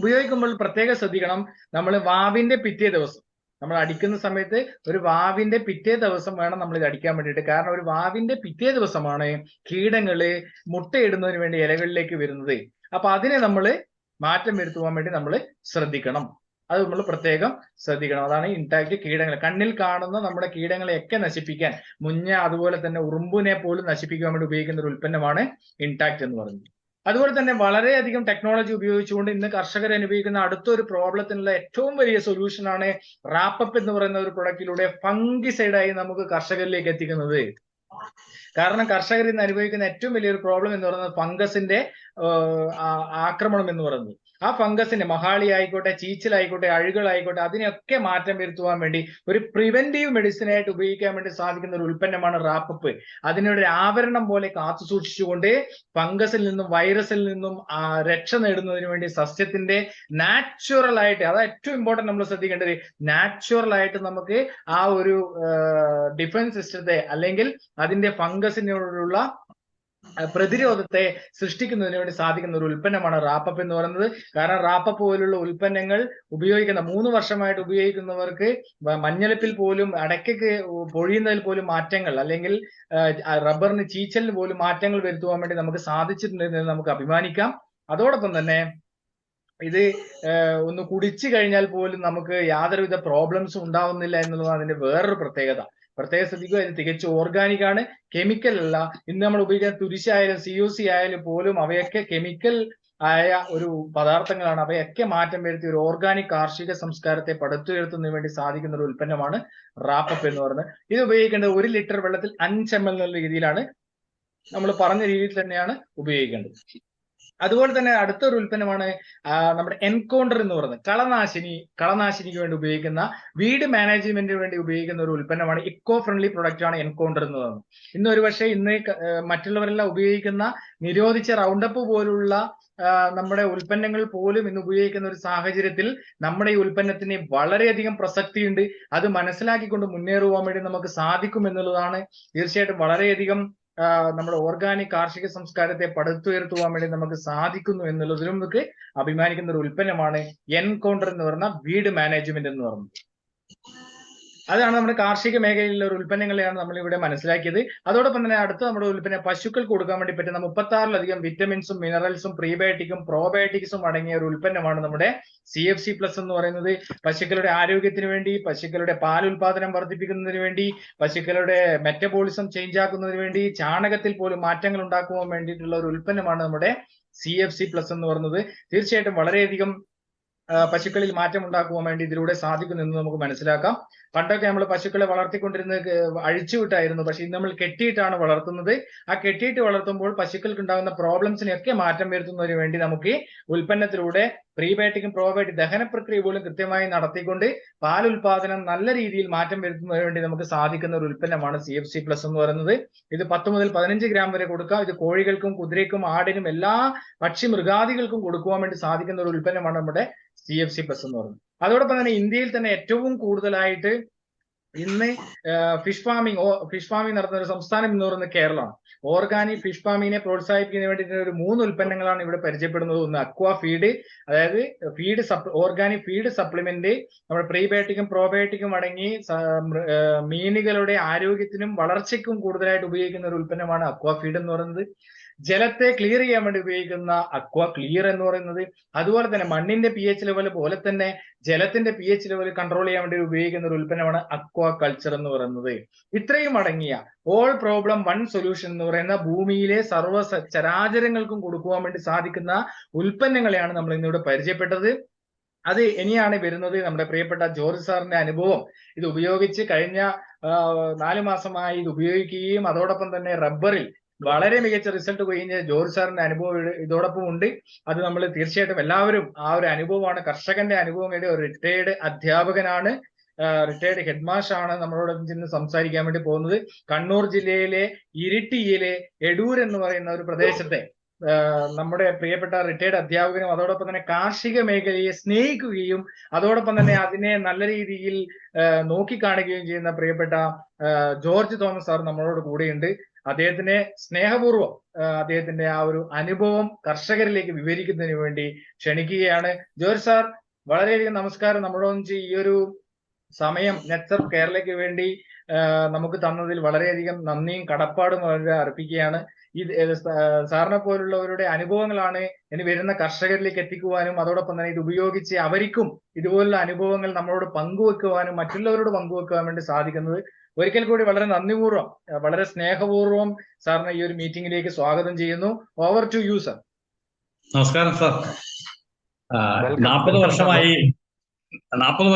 ഉപയോഗിക്കുമ്പോൾ പ്രത്യേകം ശ്രദ്ധിക്കണം. നമ്മൾ വാവിന്റെ പിറ്റേ ദിവസം നമ്മൾ അടിക്കുന്ന സമയത്ത് ഒരു വാവിന്റെ പിറ്റേ ദിവസം വേണം നമ്മൾ ഇത് അടിക്കാൻ വേണ്ടിയിട്ട്. കാരണം ഒരു വാവിന്റെ പിറ്റേ ദിവസമാണ് കീടങ്ങള് മുട്ടയിടുന്നതിന് വേണ്ടി ഇലകളിലേക്ക് വരുന്നത്. അപ്പൊ അതിനെ നമ്മൾ മാറ്റം വരുത്തുവാൻ വേണ്ടി നമ്മൾ ശ്രദ്ധിക്കണം. അത് നമ്മൾ പ്രത്യേകം ശ്രദ്ധിക്കണം. അതാണ് ഇൻടാക്ട്. കീടങ്ങൾ, കണ്ണിൽ കാണുന്ന നമ്മുടെ കീടങ്ങളെയൊക്കെ നശിപ്പിക്കാൻ, മുഞ്ഞ അതുപോലെ തന്നെ ഉറുമ്പിനെ പോലും നശിപ്പിക്കാൻ വേണ്ടി ഉപയോഗിക്കുന്ന ഒരു ഉൽപ്പന്നമാണ് ഇൻടാക്ട് എന്ന് പറയുന്നത്. അതുപോലെ തന്നെ വളരെയധികം ടെക്നോളജി ഉപയോഗിച്ചുകൊണ്ട് ഇന്ന് കർഷകർ അനുഭവിക്കുന്ന അടുത്തൊരു പ്രോബ്ലത്തിനുള്ള ഏറ്റവും വലിയ സൊല്യൂഷനാണ് റാപ്പപ്പ് എന്ന് പറയുന്ന ഒരു പ്രൊഡക്റ്റിലൂടെ ഫംഗിസൈഡായി നമുക്ക് കർഷകരിലേക്ക് എത്തിക്കുന്നത്. കാരണം കർഷകർ ഇന്ന് അനുഭവിക്കുന്ന ഏറ്റവും വലിയൊരു പ്രോബ്ലം എന്ന് പറയുന്നത് ഫംഗസിന്റെ ആക്രമണം എന്ന് പറയുന്നത്. ആ ഫംഗസിന്റെ മഹാളി ആയിക്കോട്ടെ, ചീച്ചിലായിക്കോട്ടെ, അഴുകളായിക്കോട്ടെ, അതിനെയൊക്കെ മാറ്റം വരുത്തുവാൻ വേണ്ടി ഒരു പ്രിവെന്റീവ് മെഡിസിൻ ആയിട്ട് ഉപയോഗിക്കാൻ വേണ്ടി സാധിക്കുന്ന ഒരു ഉൽപ്പന്നമാണ് റാപ്പപ്പ്. അതിനൊരു ആവരണം പോലെ കാത്തു സൂക്ഷിച്ചുകൊണ്ട് ഫംഗസിൽ നിന്നും വൈറസിൽ നിന്നും രക്ഷ നേടുന്നതിന് വേണ്ടി സസ്യത്തിന്റെ നാച്ചുറൽ ആയിട്ട്, അതാണ് ഏറ്റവും ഇമ്പോർട്ടന്റ് നമ്മൾ ശ്രദ്ധിക്കേണ്ടത്, നാച്ചുറൽ ആയിട്ട് നമുക്ക് ആ ഒരു ഡിഫൻസ് സിസ്റ്റത്തെ അല്ലെങ്കിൽ അതിന്റെ ഫംഗസിനോടുള്ള പ്രതിരോധത്തെ സൃഷ്ടിക്കുന്നതിന് വേണ്ടി സാധിക്കുന്ന ഒരു ഉൽപ്പന്നമാണ് റാപ്പപ്പ് എന്ന് പറയുന്നത്. കാരണം റാപ്പപ്പ് പോലുള്ള ഉൽപ്പന്നങ്ങൾ ഉപയോഗിക്കുന്ന 3 വർഷമായിട്ട് ഉപയോഗിക്കുന്നവർക്ക് മഞ്ഞളിപ്പിൽ പോലും, അടയ്ക്കയ്ക്ക് പൊഴിയുന്നതിൽ പോലും മാറ്റങ്ങൾ, അല്ലെങ്കിൽ റബ്ബറിന് ചീച്ചലിന് പോലും മാറ്റങ്ങൾ വരുത്തുവാൻ വേണ്ടി നമുക്ക് സാധിച്ചിട്ടുണ്ടെന്ന് നമുക്ക് അഭിമാനിക്കാം. അതോടൊപ്പം തന്നെ ഇത് ഒന്ന് കുടിച്ചു കഴിഞ്ഞാൽ പോലും നമുക്ക് യാതൊരുവിധ പ്രോബ്ലംസും ഉണ്ടാവുന്നില്ല എന്നുള്ളതാണ് അതിന്റെ വേറൊരു പ്രത്യേകത. പ്രത്യേകം ശ്രദ്ധിക്കുക, ഇത് തികച്ചും ഓർഗാനിക് ആണ്, കെമിക്കൽ അല്ല. ഇന്ന് നമ്മൾ ഉപയോഗിക്കുന്ന തുരിശായാലും COC ആയാലും പോലും അവയൊക്കെ കെമിക്കൽ ആയ ഒരു പദാർത്ഥങ്ങളാണ്. അവയൊക്കെ മാറ്റം വരുത്തി ഒരു ഓർഗാനിക് കാർഷിക സംസ്കാരത്തെ പടുത്തുയർത്തുന്നതിന് വേണ്ടി സാധിക്കുന്ന ഒരു ഉൽപ്പന്നമാണ് റാപ്പപ്പ് എന്ന് പറയുന്നത്. ഇത് ഉപയോഗിക്കേണ്ടത് 1 ലിറ്റർ വെള്ളത്തിൽ 5 ml എന്നുള്ള രീതിയിലാണ്, നമ്മൾ പറഞ്ഞ രീതിയിൽ തന്നെയാണ് ഉപയോഗിക്കേണ്ടത്. അതുപോലെ തന്നെ അടുത്തൊരു ഉൽപ്പന്നമാണ് നമ്മുടെ എൻകൗണ്ടർ എന്ന് പറയുന്നത്. കളനാശിനിക്ക് വേണ്ടി ഉപയോഗിക്കുന്ന, വീട് മാനേജ്മെന്റിന് വേണ്ടി ഉപയോഗിക്കുന്ന ഒരു ഉൽപ്പന്നമാണ്. ഇക്കോ ഫ്രണ്ട്ലി പ്രൊഡക്റ്റ് ആണ് എൻകൗണ്ടർ എന്ന് പറയുന്നത്. ഇന്ന് ഒരു പക്ഷേ മറ്റുള്ളവരെല്ലാം ഉപയോഗിക്കുന്ന നിരോധിച്ച റൗണ്ടപ്പ് പോലുള്ള നമ്മുടെ ഉൽപ്പന്നങ്ങൾ പോലും ഇന്ന് ഉപയോഗിക്കുന്ന ഒരു സാഹചര്യത്തിൽ നമ്മുടെ ഈ ഉൽപ്പന്നത്തിന് വളരെയധികം പ്രസക്തിയുണ്ട്. അത് മനസ്സിലാക്കിക്കൊണ്ട് മുന്നേറുവാൻ വേണ്ടി നമുക്ക് സാധിക്കും എന്നുള്ളതാണ് തീർച്ചയായിട്ടും വളരെയധികം നമ്മുടെ ഓർഗാനിക് കാർഷിക സംസ്കാരത്തെ പടുത്തുയർത്തുവാൻ വേണ്ടി നമുക്ക് സാധിക്കുന്നു എന്നുള്ളതിലും നമുക്ക് അഭിമാനിക്കുന്ന ഒരു ഉൽപ്പന്നമാണ് എൻകൗണ്ടർ എന്ന് പറയുന്ന വീട് മാനേജ്മെന്റ് എന്ന് പറയുന്നത്. അതാണ് നമ്മുടെ കാർഷിക മേഖലയിലുള്ള ഒരു ഉൽപ്പന്നങ്ങളെയാണ് നമ്മൾ ഇവിടെ മനസ്സിലാക്കിയത്. അതോടൊപ്പം തന്നെ അടുത്ത നമ്മുടെ ഉൽപ്പന്നം പശുക്കൾക്ക് കൊടുക്കാൻ വേണ്ടി പറ്റുന്ന 36ലധികം വിറ്റമിൻസും മിനറൽസും പ്രീബയോട്ടിക്കും പ്രോബയോട്ടിക്സും അടങ്ങിയ ഒരു ഉൽപ്പന്നമാണ് നമ്മുടെ CFC പ്ലസ് എന്ന് പറയുന്നത്. പശുക്കളുടെ ആരോഗ്യത്തിന് വേണ്ടി, പശുക്കളുടെ പാൽ ഉൽപാദനം വർദ്ധിപ്പിക്കുന്നതിന് വേണ്ടി, പശുക്കളുടെ മെറ്റബോളിസം ചേഞ്ച് ആക്കുന്നതിന് വേണ്ടി, ചാണകത്തിൽ പോലും മാറ്റങ്ങൾ ഉണ്ടാക്കുവാൻ വേണ്ടിയിട്ടുള്ള ഒരു ഉൽപ്പന്നമാണ് നമ്മുടെ CFC പ്ലസ് എന്ന് പറയുന്നത്. തീർച്ചയായിട്ടും വളരെയധികം പശുക്കളിൽ മാറ്റം ഉണ്ടാക്കുവാൻ വേണ്ടി ഇതിലൂടെ സാധിക്കുന്നു എന്ന് നമുക്ക് മനസ്സിലാക്കാം. പണ്ടൊക്കെ നമ്മൾ പശുക്കളെ വളർത്തിക്കൊണ്ടിരുന്നത് അഴിച്ചുവിട്ടായിരുന്നു, പക്ഷെ ഇന്ന് നമ്മൾ കെട്ടിയിട്ടാണ് വളർത്തുന്നത്. ആ കെട്ടിയിട്ട് വളർത്തുമ്പോൾ പശുക്കൾക്ക് ഉണ്ടാകുന്ന പ്രോബ്ലംസിനെയൊക്കെ മാറ്റം വരുത്തുന്നതിന് വേണ്ടി നമുക്ക് ഉൽപ്പന്നത്തിലൂടെ പ്രീബയോട്ടിക്കും പ്രോബയോട്ടിക് ദഹന പ്രക്രിയ പോലും കൃത്യമായി നടത്തിക്കൊണ്ട് പാൽ ഉൽപാദനം നല്ല രീതിയിൽ മാറ്റം വരുത്തുന്നതിന് വേണ്ടി നമുക്ക് സാധിക്കുന്ന ഒരു ഉൽപ്പന്നമാണ് CFC പ്ലസ് എന്ന് പറയുന്നത്. ഇത് 10 മുതൽ 15 ഗ്രാം വരെ കൊടുക്കാം. ഇത് കോഴികൾക്കും കുതിരയ്ക്കും ആടിനും എല്ലാ പക്ഷി മൃഗാദികൾക്കും കൊടുക്കുവാൻ വേണ്ടി സാധിക്കുന്ന ഒരു ഉൽപ്പന്നമാണ് നമ്മുടെ CFC പ്ലസ് എന്ന് പറയുന്നത്. അതോടൊപ്പം തന്നെ ഇന്ത്യയിൽ തന്നെ ഏറ്റവും കൂടുതലായിട്ട് ഇന്ന് ഫിഷ് ഫാമിംഗ് നടത്തുന്ന ഒരു സംസ്ഥാനം എന്ന് പറയുന്നത് കേരളമാണ്. ഓർഗാനിക് ഫിഷ് ഫാമിങ്ങിനെ പ്രോത്സാഹിപ്പിക്കുന്നതിന് വേണ്ടിയിട്ട് ഒരു 3 ഉൽപ്പന്നങ്ങളാണ് ഇവിടെ പരിചയപ്പെടുന്നത്. ഒന്ന് അക്വാ ഫീഡ്, അതായത് ഓർഗാനിക് ഫീഡ് സപ്ലിമെന്റ്, നമ്മുടെ പ്രീബയോട്ടിക്കും പ്രോബയോട്ടിക്കും അടങ്ങി മീനുകളുടെ ആരോഗ്യത്തിനും വളർച്ചയ്ക്കും കൂടുതലായിട്ട് ഉപയോഗിക്കുന്ന ഒരു ഉൽപ്പന്നമാണ് അക്വാ ഫീഡ് എന്ന് പറയുന്നത്. ജലത്തെ ക്ലിയർ ചെയ്യാൻ വേണ്ടി ഉപയോഗിക്കുന്ന അക്വാ ക്ലിയർ എന്ന് പറയുന്നത്. അതുപോലെ തന്നെ മണ്ണിന്റെ pH ലെവൽ പോലെ തന്നെ ജലത്തിന്റെ pH ലെവൽ കൺട്രോൾ ചെയ്യാൻ വേണ്ടി ഉപയോഗിക്കുന്ന ഒരു ഉൽപ്പന്നമാണ് അക്വാ കൾച്ചർ എന്ന് പറയുന്നത്. ഇത്രയും അടങ്ങിയ ഓൾ പ്രോബ്ലം വൺ സൊല്യൂഷൻ എന്ന് പറയുന്ന ഭൂമിയിലെ സർവ്വ ചരാചരങ്ങൾക്കും കൊടുക്കുവാൻ വേണ്ടി സാധിക്കുന്ന ഉൽപ്പന്നങ്ങളെയാണ് നമ്മൾ ഇന്നിവിടെ പരിചയപ്പെട്ടത്. അത് ഇനിയാണ് വരുന്നത് നമ്മുടെ പ്രിയപ്പെട്ട ജോർജ് സാറിന്റെ അനുഭവം. ഇത് ഉപയോഗിച്ച് കഴിഞ്ഞ 4 മാസമായി ഇത് ഉപയോഗിക്കുകയും അതോടൊപ്പം തന്നെ റബ്ബറിൽ വളരെ മികച്ച റിസൾട്ട് കഴിഞ്ഞ ജോർജ് സാറിന്റെ അനുഭവം ഇതോടൊപ്പം ഉണ്ട്. അത് നമ്മൾ തീർച്ചയായിട്ടും എല്ലാവരും ആ ഒരു അനുഭവമാണ്, കർഷകന്റെ അനുഭവം. ഒരു റിട്ടയർഡ് അധ്യാപകനാണ്, റിട്ടയർഡ് ഹെഡ് മാസ്റ്റർ ആണ് നമ്മളോട് ഇന്ന് സംസാരിക്കാൻ വേണ്ടി പോകുന്നത്. കണ്ണൂർ ജില്ലയിലെ ഇരിട്ടിയിലെ എടൂർ എന്ന് പറയുന്ന ഒരു പ്രദേശത്തെ നമ്മുടെ പ്രിയപ്പെട്ട റിട്ടയർഡ് അധ്യാപകനും അതോടൊപ്പം തന്നെ കാർഷിക മേഖലയെ സ്നേഹിക്കുകയും അതോടൊപ്പം തന്നെ അതിനെ നല്ല രീതിയിൽ നോക്കിക്കാണുകയും ചെയ്യുന്ന പ്രിയപ്പെട്ട ജോർജ് തോമസ് സാർ നമ്മളോട് കൂടെയുണ്ട്. അദ്ദേഹത്തിനെ സ്നേഹപൂർവ്വം അദ്ദേഹത്തിന്റെ ആ ഒരു അനുഭവം കർഷകരിലേക്ക് വിവരിക്കുന്നതിന് വേണ്ടി ക്ഷണിക്കുകയാണ്. ജോർജ് സാർ, വളരെയധികം നമസ്കാരം. നമ്മളൊന്നിച്ച് ഈ ഒരു സമയം നെറ്റ്സർഫ് കേരളയ്ക്ക് വേണ്ടി നമുക്ക് തന്നതിൽ വളരെയധികം നന്ദിയും കടപ്പാടും വളരെ അർപ്പിക്കുകയാണ്. സാറിനെ പോലുള്ളവരുടെ അനുഭവങ്ങളാണ് ഇനി വരുന്ന കർഷകരിലേക്ക് എത്തിക്കുവാനും അതോടൊപ്പം തന്നെ ഇത് ഉപയോഗിച്ച് അവർക്കും ഇതുപോലുള്ള അനുഭവങ്ങൾ നമ്മളോട് പങ്കുവെക്കുവാനും മറ്റുള്ളവരോട് പങ്കുവെക്കുവാൻ വേണ്ടി സാധിക്കുന്നത്. ഒരിക്കൽ കൂടി വളരെ നന്ദിപൂർവ്വം, വളരെ സ്നേഹപൂർവ്വം സാറിനെ ഈ ഒരു മീറ്റിംഗിലേക്ക് സ്വാഗതം ചെയ്യുന്നു. Over to you sir. നമസ്കാരം സാർ. 40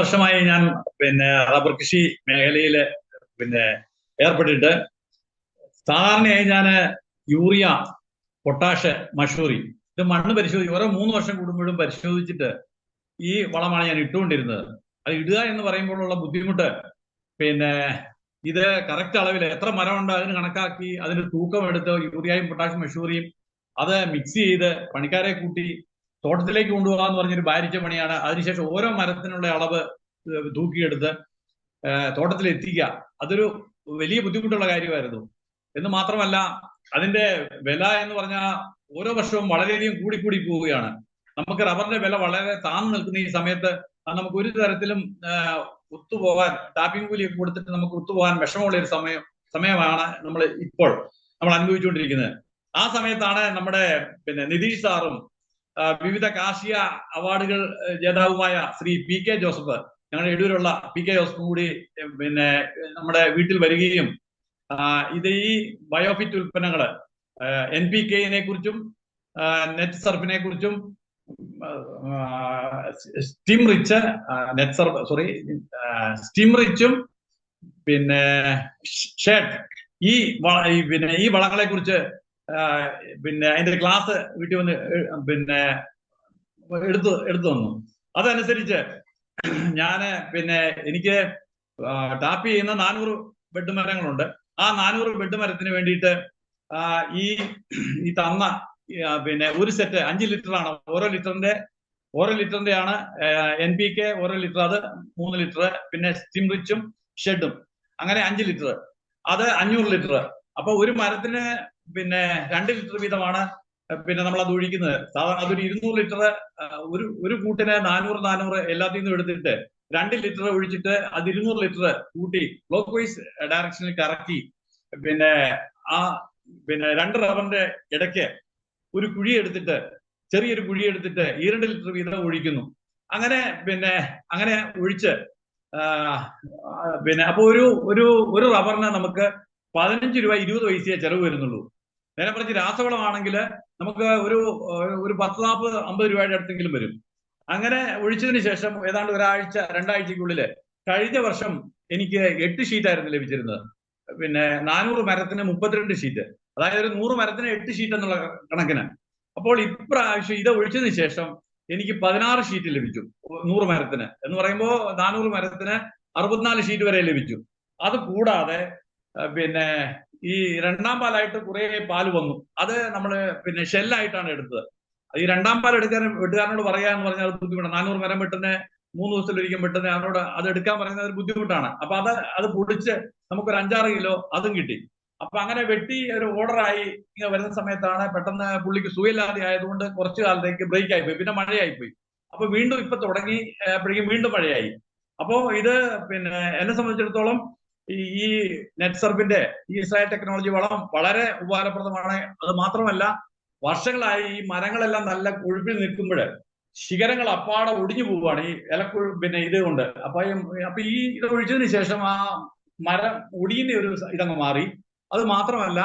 വർഷമായി ഞാൻ റബ്ബർ കൃഷി മേഖലയില് ഏർപ്പെട്ടിട്ട് സാധാരണയായി ഞാൻ യൂറിയ, പൊട്ടാഷ്, മഷൂറി ഇത് മണ്ണ് പരിശോധിക്കും. ഓരോ 3 വർഷം കൂടുമ്പോഴും പരിശോധിച്ചിട്ട് ഈ വളമാണ് ഞാൻ ഇട്ടുകൊണ്ടിരുന്നത്. അത് ഇടുക എന്ന് പറയുമ്പോഴുള്ള ബുദ്ധിമുട്ട്, ഇത് കറക്റ്റ് അളവിൽ എത്ര മരമുണ്ട് അതിന് കണക്കാക്കി അതിന്റെ തൂക്കം എടുത്ത് യൂറിയയും പൊട്ടാഷും മഷൂറിയും അത് മിക്സ് ചെയ്ത് പണിക്കാരെ കൂട്ടി തോട്ടത്തിലേക്ക് കൊണ്ടുപോകാന്ന് പറഞ്ഞൊരു ഭാരിച്ച പണിയാണ്. അതിനുശേഷം ഓരോ മരത്തിനുള്ള അളവ് തൂക്കിയെടുത്ത് തോട്ടത്തിൽ എത്തിക്കുക. അതൊരു വലിയ ബുദ്ധിമുട്ടുള്ള കാര്യമായിരുന്നു. എന്ന് മാത്രമല്ല അതിന്റെ വില എന്ന് പറഞ്ഞാൽ ഓരോ വർഷവും വളരെയധികം കൂടിക്കൂടി പോവുകയാണ്. നമുക്ക് റബ്ബറിന്റെ വില വളരെ താഴ്ന്നു നിൽക്കുന്ന ഈ സമയത്ത് നമുക്ക് ഒരു തരത്തിലും ഒത്തുപോകാൻ, ടാപ്പിംഗ് കൂലിയൊക്കെ കൊടുത്തിട്ട് നമുക്ക് ഒത്തുപോകാൻ വിഷമമുള്ള ഒരു സമയമാണ് ഇപ്പോൾ നമ്മൾ അനുഭവിച്ചുകൊണ്ടിരിക്കുന്നത്. ആ സമയത്താണ് നമ്മുടെ നിതീഷ് സാറും വിവിധ കാർഷിക അവാർഡുകൾ ജേതാവുമായ ശ്രീ PK ജോസഫ്, ഞങ്ങളുടെ എടൂരുള്ള PK ജോസഫും കൂടി നമ്മുടെ വീട്ടിൽ വരികയും ഇത് ഈ ബയോഫിറ്റ് ഉൽപ്പന്നങ്ങള് NPK-നെ കുറിച്ചും നെറ്റ് സർഫിനെ കുറിച്ചും സ്റ്റീം റിച്ചും ഷെഡ് ഈ വളങ്ങളെ കുറിച്ച് അതിന്റെ ക്ലാസ് വീട്ടിൽ വന്ന് എടുത്തു തന്നു. അതനുസരിച്ച് ഞാന് എനിക്ക് ടാപ്പ് ചെയ്യുന്ന 400 ബെഡ് മരങ്ങളുണ്ട്. ആ 400 ബെഡ് മരത്തിന് വേണ്ടിയിട്ട് ഈ തന്ന ഒരു സെറ്റ് 5 ലിറ്ററാണ്. ഓരോ ലിറ്ററിന്റെ ആണ് NPK, ഓരോ ലിറ്റർ അത് 3 ലിറ്റർ, പിന്നെ സ്റ്റീം റിച്ചും ഷെഡും അങ്ങനെ 5 ലിറ്റർ, അത് 500 ലിറ്റർ. അപ്പൊ ഒരു മരത്തിന് 2 ലിറ്റർ വീതമാണ് നമ്മളത് ഒഴിക്കുന്നത്. സാധാരണ അതൊരു 200 ലിറ്റർ ഒരു കൂട്ടിന് 400 എല്ലാത്തിൽ നിന്നും എടുത്തിട്ട് 2 ലിറ്റർ ഒഴിച്ചിട്ട് അത് 200 ലിറ്റർ കൂട്ടി ക്ലോക്ക് വൈസ് ഡയറക്ഷനിൽ കറക്കി 2 റബ്ബറിന്റെ ഇടയ്ക്ക് ഒരു കുഴി എടുത്തിട്ട്, ചെറിയൊരു കുഴി എടുത്തിട്ട് 2 ലിറ്റർ വീതം ഒഴിക്കുന്നു. അങ്ങനെ അങ്ങനെ ഒഴിച്ച് അപ്പൊ ഒരു റബ്ബറിന് നമുക്ക് 15 രൂപ 20 പൈസയെ ചെലവ് വരുന്നുള്ളൂ. നേരെ പറഞ്ഞ് രാസവളമാണെങ്കിൽ നമുക്ക് ഒരു 10-40-50 രൂപയുടെ അടുത്തെങ്കിലും വരും. അങ്ങനെ ഒഴിച്ചതിന് ശേഷം ഏതാണ്ട് 1-2 ആഴ്ചക്കുള്ളിൽ കഴിഞ്ഞ വർഷം എനിക്ക് 8 ഷീറ്റായിരുന്നു ലഭിച്ചിരുന്നത്. 400 മരത്തിന് 32 ഷീറ്റ്, അതായത് ഒരു 100 മരത്തിന് 8 ഷീറ്റ് എന്നുള്ള കണക്കിന്. അപ്പോൾ ഇപ്രാവശ്യം ഇത് ഒഴിച്ചതിന് ശേഷം എനിക്ക് 16 ഷീറ്റ് ലഭിച്ചു 100 മരത്തിന്. എന്ന് പറയുമ്പോൾ 400 മരത്തിന് 64 ഷീറ്റ് വരെ ലഭിച്ചു. അത് കൂടാതെ ഈ 2ാം പാലായിട്ട് കുറെ പാല് വന്നു. അത് നമ്മള് ഷെല്ലായിട്ടാണ് എടുത്തത്. ഈ 2ാം പാൽ വെട്ടുകാരനോട് പറയാന്ന് പറഞ്ഞാൽ ബുദ്ധിമുട്ടാണ്. 400 മരം വെട്ടുന്ന 3 ദിവസത്തിലൊരിക്കൽ പെട്ടെന്ന് അവരോട് അത് എടുക്കാൻ പറയുന്നത് ഒരു ബുദ്ധിമുട്ടാണ്. അപ്പൊ അത് പൊടിച്ച് നമുക്കൊരു 5-6 കിലോ അതും കിട്ടി. അപ്പൊ അങ്ങനെ വെട്ടി ഒരു ഓർഡറായി ഇങ്ങനെ വരുന്ന സമയത്താണ് പെട്ടെന്ന് പുള്ളിക്ക് സുഖമില്ലാതെ ആയതുകൊണ്ട് കുറച്ചു കാലത്തേക്ക് ബ്രേക്ക് ആയിപ്പോയി. പിന്നെ മഴയായിപ്പോയി. അപ്പൊ വീണ്ടും ഇപ്പൊ തുടങ്ങി അപ്പോഴേക്കും വീണ്ടും മഴയായി. അപ്പോ ഇത് പിന്നെ എന്നെ സംബന്ധിച്ചിടത്തോളം ഈ നെറ്റ്സർഫിന്റെ ഈ ഇസ്രായേൽ ടെക്നോളജി വളം വളരെ ഉപകാരപ്രദമാണ്. അത് മാത്രമല്ല വർഷങ്ങളായി ഈ മരങ്ങളെല്ലാം നല്ല കൊഴുപ്പിൽ നിൽക്കുമ്പോൾ ശിഖരങ്ങൾ അപ്പാടെ ഒടിഞ്ഞു പോവുകയാണ് ഈ പിന്നെ ഇത് കൊണ്ട്. അപ്പൊ ഈ ഇത് ഒഴിച്ചതിന് ശേഷം ആ മരം ഒടിയുന്ന ഒരു ഇതങ്ങ് മാറി. അത് മാത്രമല്ല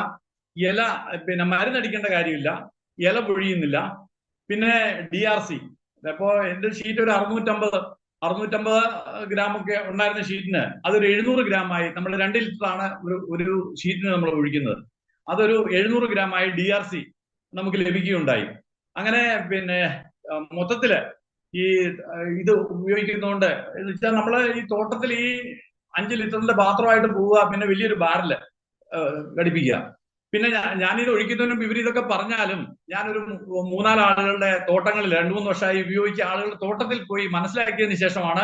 ഇല പിന്നെ മരുന്നടിക്കേണ്ട കാര്യമില്ല, ഇല പൊഴിയുന്നില്ല. പിന്നെ DRC, അപ്പോ എന്റെ ഷീറ്റ് ഒരു 650 ഗ്രാം ഒക്കെ ഉണ്ടായിരുന്ന ഷീറ്റിന് അതൊരു 700 ഗ്രാമായി. നമ്മൾ 2 ലിറ്ററാണ് ഒരു ഷീറ്റിന് നമ്മൾ ഒഴിക്കുന്നത്. അതൊരു 700 ഗ്രാമായി DRC നമുക്ക് ലഭിക്കുകയുണ്ടായി. അങ്ങനെ പിന്നെ മൊത്തത്തില് ഈ ഇത് ഉപയോഗിക്കുന്നതുകൊണ്ട് എന്ന് വെച്ചാൽ നമ്മള് ഈ തോട്ടത്തിൽ ഈ 5 ലിറ്ററിന്റെ പാത്രമായിട്ട് പോവുക, പിന്നെ വലിയൊരു ബാരല് ഘടിപ്പിക്കുക. പിന്നെ ഞാനിത് ഒഴിക്കുന്നതിനും ഇവർ ഇതൊക്കെ പറഞ്ഞാലും ഞാനൊരു 3-4 ആളുകളുടെ തോട്ടങ്ങളിൽ 2-3 വർഷമായി ഉപയോഗിച്ച ആളുകളുടെ തോട്ടത്തിൽ പോയി മനസ്സിലാക്കിയതിന് ശേഷമാണ്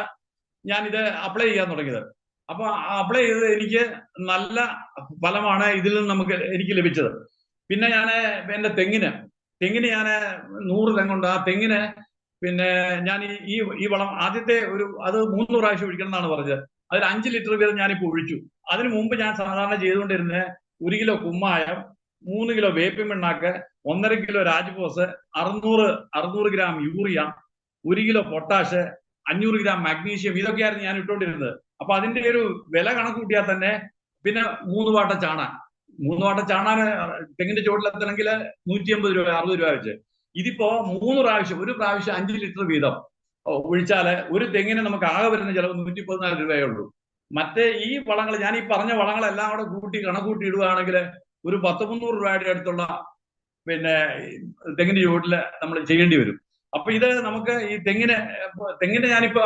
ഞാനിത് അപ്ലൈ ചെയ്യാൻ തുടങ്ങിയത്. അപ്പൊ അപ്ലൈ ചെയ്തത് എനിക്ക് നല്ല ഫലമാണ് ഇതിൽ നിന്ന് എനിക്ക് ലഭിച്ചത്. പിന്നെ ഞാൻ എന്റെ തെങ്ങിന് ഞാൻ 100 തെങ്ങുണ്ട്. ആ തെങ്ങിന് പിന്നെ ഞാൻ ഈ വളം ആദ്യത്തെ അത് 3 പ്രാവശ്യം ഒഴിക്കണം എന്നാണ് പറഞ്ഞത്. അതിൽ 5 ലിറ്റർ വീതം ഞാനിപ്പോ ഒഴിച്ചു. അതിനു മുമ്പ് ഞാൻ സാധാരണ ചെയ്തുകൊണ്ടിരുന്നത് 1 കിലോ കുമ്മായം, 3 കിലോ വേപ്പിൻ പിണ്ണാക്ക്, 1.5 kilo Rajphos, 600 gram urea, 1 kilo potash, 500 gram magnesium, ഇതൊക്കെയായിരുന്നു ഞാൻ ഇട്ടുകൊണ്ടിരുന്നത്. അപ്പൊ അതിന്റെ ഒരു വില കണക്ക് കൂട്ടിയാൽ തന്നെ പിന്നെ 3 വാട്ട ചാണാൻ തെങ്ങിന്റെ ചോട്ടിലെത്തണമെങ്കിൽ 150 രൂപ 60 രൂപ വെച്ച്. ഇതിപ്പോ 3 പ്രാവശ്യം, ഒരു പ്രാവശ്യം 5 ലിറ്റർ വീതം ഒഴിച്ചാല് ഒരു തെങ്ങിന് നമുക്ക് ആകെ വരുന്ന ചിലവ് 114 രൂപയേ ഉള്ളൂ. മറ്റേ ഈ വളങ്ങൾ, ഞാൻ ഈ പറഞ്ഞ വളങ്ങളെല്ലാം കൂടെ കണക്കൂട്ടി ഇടുകയാണെങ്കിൽ ഒരു 100-300 രൂപയുടെ അടുത്തുള്ള പിന്നെ തെങ്ങിന്റെ ചുവട്ടില് നമ്മൾ ചെയ്യേണ്ടി വരും. അപ്പൊ ഇത് നമുക്ക് ഈ തെങ്ങിന് ഞാനിപ്പോ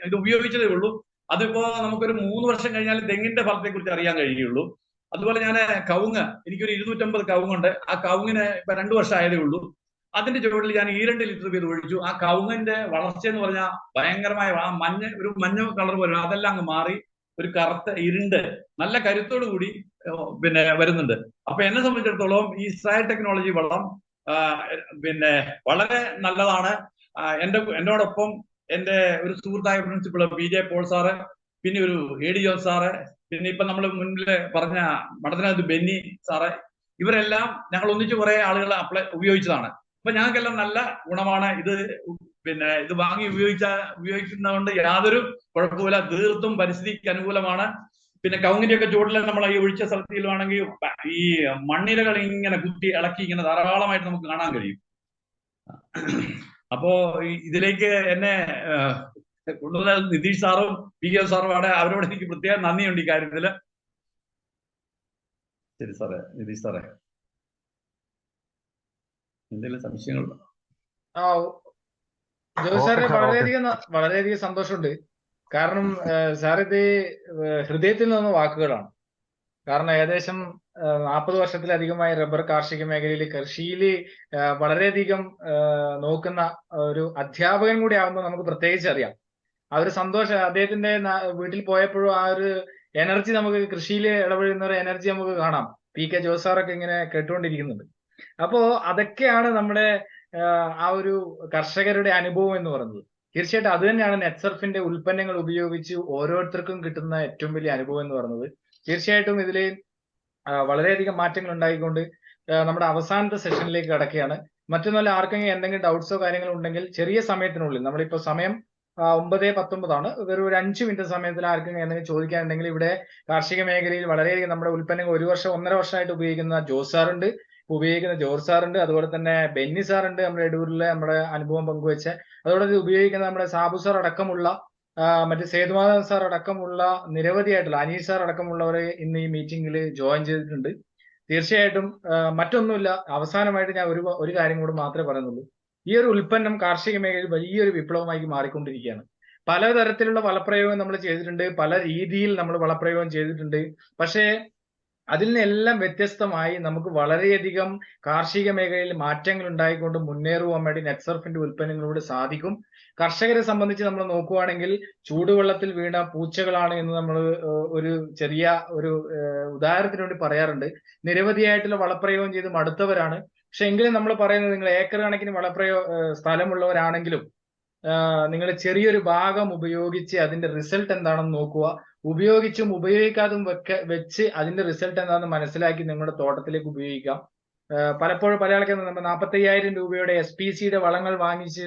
ഇത് ഉപയോഗിച്ചതേ ഉള്ളൂ. അതിപ്പോ നമുക്കൊരു 3 വർഷം കഴിഞ്ഞാൽ തെങ്ങിന്റെ ഫലത്തെ കുറിച്ച് അറിയാൻ കഴിയുള്ളൂ. അതുപോലെ ഞാൻ കവുങ്ങ്, എനിക്കൊരു 250 കവുങ്ങുണ്ട്. ആ കവുങ്ങിന് ഇപ്പൊ 2 വർഷം ആയതേ ഉള്ളൂ. അതിന്റെ ചുവട്ടിൽ ഞാൻ 2 ലിറ്റർ വീതം ഒഴിച്ചു. ആ കവുങ്ങിന്റെ വളർച്ച എന്ന് പറഞ്ഞാൽ ഭയങ്കരമായ ആ മഞ്ഞ കളർ പോലെ അതെല്ലാം അങ്ങ് മാറി ഒരു കറുത്ത ഇരുണ്ട് നല്ല കരുത്തോടു കൂടി പിന്നെ വരുന്നുണ്ട്. അപ്പൊ എന്നെ സംബന്ധിച്ചിടത്തോളം ഈ ഇസ്രായേൽ ടെക്നോളജി വളം പിന്നെ വളരെ നല്ലതാണ്. എന്നോടൊപ്പം എന്റെ ഒരു സുഹൃത്തായ പ്രിൻസിപ്പൾ PJ പോൾ സാറ്, പിന്നെ ഒരു AD ജോസ് സാറ്, പിന്നെ ഇപ്പൊ നമ്മൾ മുന്നിൽ പറഞ്ഞ മഠത്തിനകത്ത് ബെന്നി സാറ്, ഇവരെല്ലാം ഞങ്ങൾ ഒന്നിച്ച് കുറെ ആളുകൾ ഉപയോഗിച്ചതാണ്. അപ്പൊ ഞങ്ങൾക്കെല്ലാം നല്ല ഗുണമാണ്. ഇത് വാങ്ങി ഉപയോഗിക്കുന്നതുകൊണ്ട് യാതൊരു കുഴപ്പമില്ല. തീർത്തും പരിസ്ഥിതിക്ക് അനുകൂലമാണ്. പിന്നെ കവുങ്ങിന്റെ ഒക്കെ ചുവട്ടിൽ നമ്മൾ ഈ ഒഴിച്ച സ്ഥലത്തിലാണെങ്കിൽ ഈ മണ്ണിരകൾ ഇങ്ങനെ കുത്തി ഇളക്കി ഇങ്ങനെ ധാരാളമായിട്ട് നമുക്ക് കാണാൻ കഴിയും. അപ്പോ ഇതിലേക്ക് എന്നെ കൊണ്ടുവന്ന നിതീഷ് സാറും PK സാറും അവരോട് എനിക്ക് പ്രത്യേകം നന്ദിയുണ്ട് ഈ കാര്യത്തില്. ശരി സാറേ, നിതീഷ് സാറേ, എന്തെങ്കിലും സംശയങ്ങളുണ്ടോ? ജോസ് സാറിന് വളരെയധികം സന്തോഷമുണ്ട്. കാരണം സാർ ഇത് ഹൃദയത്തിൽ നിന്ന് വാക്കുകളാണ്. കാരണം ഏകദേശം 40 വർഷത്തിലധികമായി റബ്ബർ കാർഷിക മേഖലയിൽ കൃഷിയിൽ വളരെയധികം നോക്കുന്ന ഒരു അധ്യാപകൻ കൂടി ആവുമ്പോൾ നമുക്ക് പ്രത്യേകിച്ച് അറിയാം. ആ ഒരു സന്തോഷം അദ്ദേഹത്തിന്റെ വീട്ടിൽ പോയപ്പോഴും ആ ഒരു എനർജി, നമുക്ക് കൃഷിയിൽ ഇടപെടുന്ന ഒരു എനർജി നമുക്ക് കാണാം. PK ജോസ് സാറൊക്കെ ഇങ്ങനെ കേട്ടുകൊണ്ടിരിക്കുന്നുണ്ട്. അപ്പോ അതൊക്കെയാണ് നമ്മുടെ ആ ഒരു കർഷകരുടെ അനുഭവം എന്ന് പറയുന്നത്. തീർച്ചയായിട്ടും അത് തന്നെയാണ് നെറ്റ്സർഫിന്റെ ഉൽപ്പന്നങ്ങൾ ഉപയോഗിച്ച് ഓരോരുത്തർക്കും കിട്ടുന്ന ഏറ്റവും വലിയ അനുഭവം എന്ന് പറയുന്നത്. തീർച്ചയായിട്ടും ഇതില് വളരെയധികം മാറ്റങ്ങൾ ഉണ്ടായിക്കൊണ്ട് നമ്മുടെ അവസാനത്തെ സെഷനിലേക്ക് കടക്കുകയാണ്. മറ്റൊന്നല്ല, ആർക്കെങ്കിലും എന്തെങ്കിലും ഡൗട്ട്സോ കാര്യങ്ങളോ ഉണ്ടെങ്കിൽ ചെറിയ സമയത്തിനുള്ളിൽ, നമ്മളിപ്പോ സമയം 9:19 ആണ്, വെറും ഒരു 5 മിനിറ്റ് സമയത്തിൽ ആർക്കെങ്കിലും എന്തെങ്കിലും ചോദിക്കാനുണ്ടെങ്കിൽ ഇവിടെ കാർഷിക മേഖലയിൽ വളരെയധികം നമ്മുടെ ഉൽപ്പന്നങ്ങൾ 1 വർഷം 1.5 വർഷമായിട്ട് ഉപയോഗിക്കുന്ന ജോസ് സാറുണ്ട്, ഉപയോഗിക്കുന്ന ജോർജ് സാറുണ്ട്, അതുപോലെ തന്നെ ബെന്നി സാറുണ്ട്, നമ്മുടെ എടൂരിലെ നമ്മുടെ അനുഭവം പങ്കുവെച്ച, അതുപോലെ ഉപയോഗിക്കുന്ന നമ്മുടെ സാബു സാർ അടക്കമുള്ള മറ്റേ സേതുമാധവൻ സാർ അടക്കമുള്ള നിരവധിയായിട്ടുള്ള അനീഷ് സാർ അടക്കമുള്ളവരെ ഇന്ന് ഈ മീറ്റിംഗിൽ ജോയിൻ ചെയ്തിട്ടുണ്ട്. തീർച്ചയായിട്ടും മറ്റൊന്നുമില്ല, അവസാനമായിട്ട് ഞാൻ ഒരു കാര്യം കൂടി മാത്രമേ പറയുന്നുള്ളൂ. ഈ ഒരു ഉൽപ്പന്നം കാർഷിക മേഖലയിൽ വലിയൊരു വിപ്ലവമായി മാറിക്കൊണ്ടിരിക്കുകയാണ്. പലതരത്തിലുള്ള വളപ്രയോഗം നമ്മൾ ചെയ്തിട്ടുണ്ട്, പല രീതിയിൽ നമ്മൾ വളപ്രയോഗം ചെയ്തിട്ടുണ്ട്. പക്ഷേ അതിൽ നിന്നെല്ലാം വ്യത്യസ്തമായി നമുക്ക് വളരെയധികം കാർഷിക മേഖലയിൽ മാറ്റങ്ങൾ ഉണ്ടായിക്കൊണ്ട് മുന്നേറുവാൻ വേണ്ടി നെറ്റ്സർഫിന്റെ ഉൽപ്പന്നങ്ങളിലൂടെ സാധിക്കും. കർഷകരെ സംബന്ധിച്ച് നമ്മൾ നോക്കുവാണെങ്കിൽ ചൂടുവെള്ളത്തിൽ വീണ പൂച്ചകളാണ് എന്ന് നമ്മൾ ഒരു ചെറിയ ഒരു ഉദാഹരണത്തിന് വേണ്ടി പറയാറുണ്ട്. നിരവധിയായിട്ടുള്ള വളപ്രയോഗം ചെയ്ത് മടുത്തവരാണ്. പക്ഷെ എങ്കിലും നമ്മൾ പറയുന്നത്, നിങ്ങൾ ഏക്കർ കണക്കിന് സ്ഥലമുള്ളവരാണെങ്കിലും നിങ്ങൾ ചെറിയൊരു ഭാഗം ഉപയോഗിച്ച് അതിന്റെ റിസൾട്ട് എന്താണെന്ന് നോക്കുക. ഉപയോഗിച്ചും ഉപയോഗിക്കാതും വെച്ച് അതിന്റെ റിസൾട്ട് എന്താണെന്ന് മനസ്സിലാക്കി നിങ്ങളുടെ തോട്ടത്തിലേക്ക് ഉപയോഗിക്കാം. പലപ്പോഴും പല ആൾക്കാരും 45,000 രൂപയുടെ SPCയുടെ വളങ്ങൾ വാങ്ങിച്ച്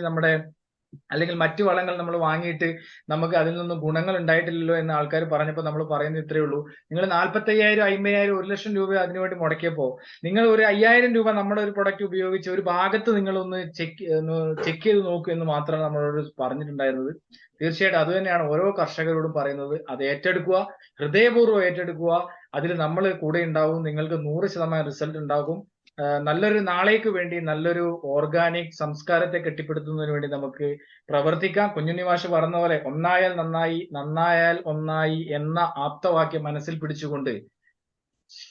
അല്ലെങ്കിൽ മറ്റു വളങ്ങൾ നമ്മൾ വാങ്ങിയിട്ട് നമുക്ക് അതിൽ നിന്നും ഗുണങ്ങൾ ഉണ്ടായിട്ടില്ലല്ലോ എന്ന് ആൾക്കാർ പറഞ്ഞപ്പോൾ നമ്മൾ പറയുന്നത് ഇത്രയേ ഉള്ളൂ. നിങ്ങൾ 45,000, 50,000, 1,00,000 രൂപ അതിനുവേണ്ടി മുടക്കിയപ്പോൾ നിങ്ങൾ ഒരു 5,000 രൂപ നമ്മുടെ ഒരു പ്രൊഡക്റ്റ് ഉപയോഗിച്ച് ഒരു ഭാഗത്ത് നിങ്ങളൊന്ന് ചെക്ക് ചെയ്ത് നോക്കൂ എന്ന് മാത്രമാണ് നമ്മളോട് പറഞ്ഞിട്ടുണ്ടായിരുന്നത്. തീർച്ചയായിട്ടും അത് തന്നെയാണ് ഓരോ കർഷകരോടും പറയുന്നത്. അത് ഏറ്റെടുക്കുക, ഹൃദയപൂർവ്വം ഏറ്റെടുക്കുക. അതിൽ നമ്മൾ കൂടെ ഉണ്ടാവും. നിങ്ങൾക്ക് 100% റിസൾട്ട് ഉണ്ടാകും. നല്ലൊരു നാളേക്ക് വേണ്ടി, നല്ലൊരു ഓർഗാനിക് സംസ്കാരത്തെ കെട്ടിപ്പടുത്തുന്നതിന് വേണ്ടി നമുക്ക് പ്രവർത്തിക്കാം. കുഞ്ഞുണ്ണി മാഷ് പറഞ്ഞ പോലെ ഒന്നായാൽ നന്നായി, നന്നായാൽ ഒന്നായി എന്ന ആപ്തവാക്യം മനസ്സിൽ പിടിച്ചുകൊണ്ട്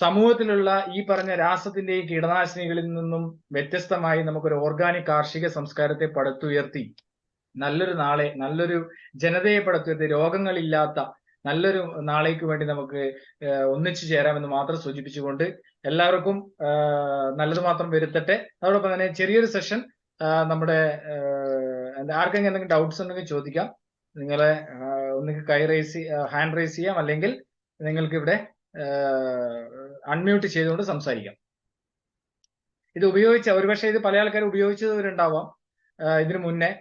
സമൂഹത്തിലുള്ള ഈ പറഞ്ഞ രാസത്തിന്റെയും കീടനാശിനികളിൽ നിന്നും വ്യത്യസ്തമായി നമുക്കൊരു ഓർഗാനിക് കാർഷിക സംസ്കാരത്തെ പടുത്തുയർത്തി നല്ലൊരു നാളെ, നല്ലൊരു ജനതയെ പടുത്തുയർത്തി രോഗങ്ങളില്ലാത്ത നല്ലൊരു നാളേക്ക് വേണ്ടി നമുക്ക് ഒന്നിച്ചു ചേരാമെന്ന് മാത്രം സൂചിപ്പിച്ചുകൊണ്ട് എല്ലാവർക്കും നല്ലത് മാത്രം വരുത്തട്ടെ. അതോടൊപ്പം തന്നെ ചെറിയൊരു സെഷൻ നമ്മുടെ ആർക്കെങ്കിലും എന്തെങ്കിലും ഡൗട്ട്സ് ഉണ്ടെങ്കിൽ ചോദിക്കാം. നിങ്ങളെ ഒന്നുകിൽ ഹാൻഡ് റൈസ് ചെയ്യാം, അല്ലെങ്കിൽ നിങ്ങൾക്ക് ഇവിടെ അൺമ്യൂട്ട് ചെയ്തുകൊണ്ട് സംസാരിക്കാം. ഇത് ഒരുപക്ഷെ ഇത് പല ആൾക്കാർ ഉപയോഗിച്ചവരുണ്ടാവാം ഇതിനു മുന്നേ.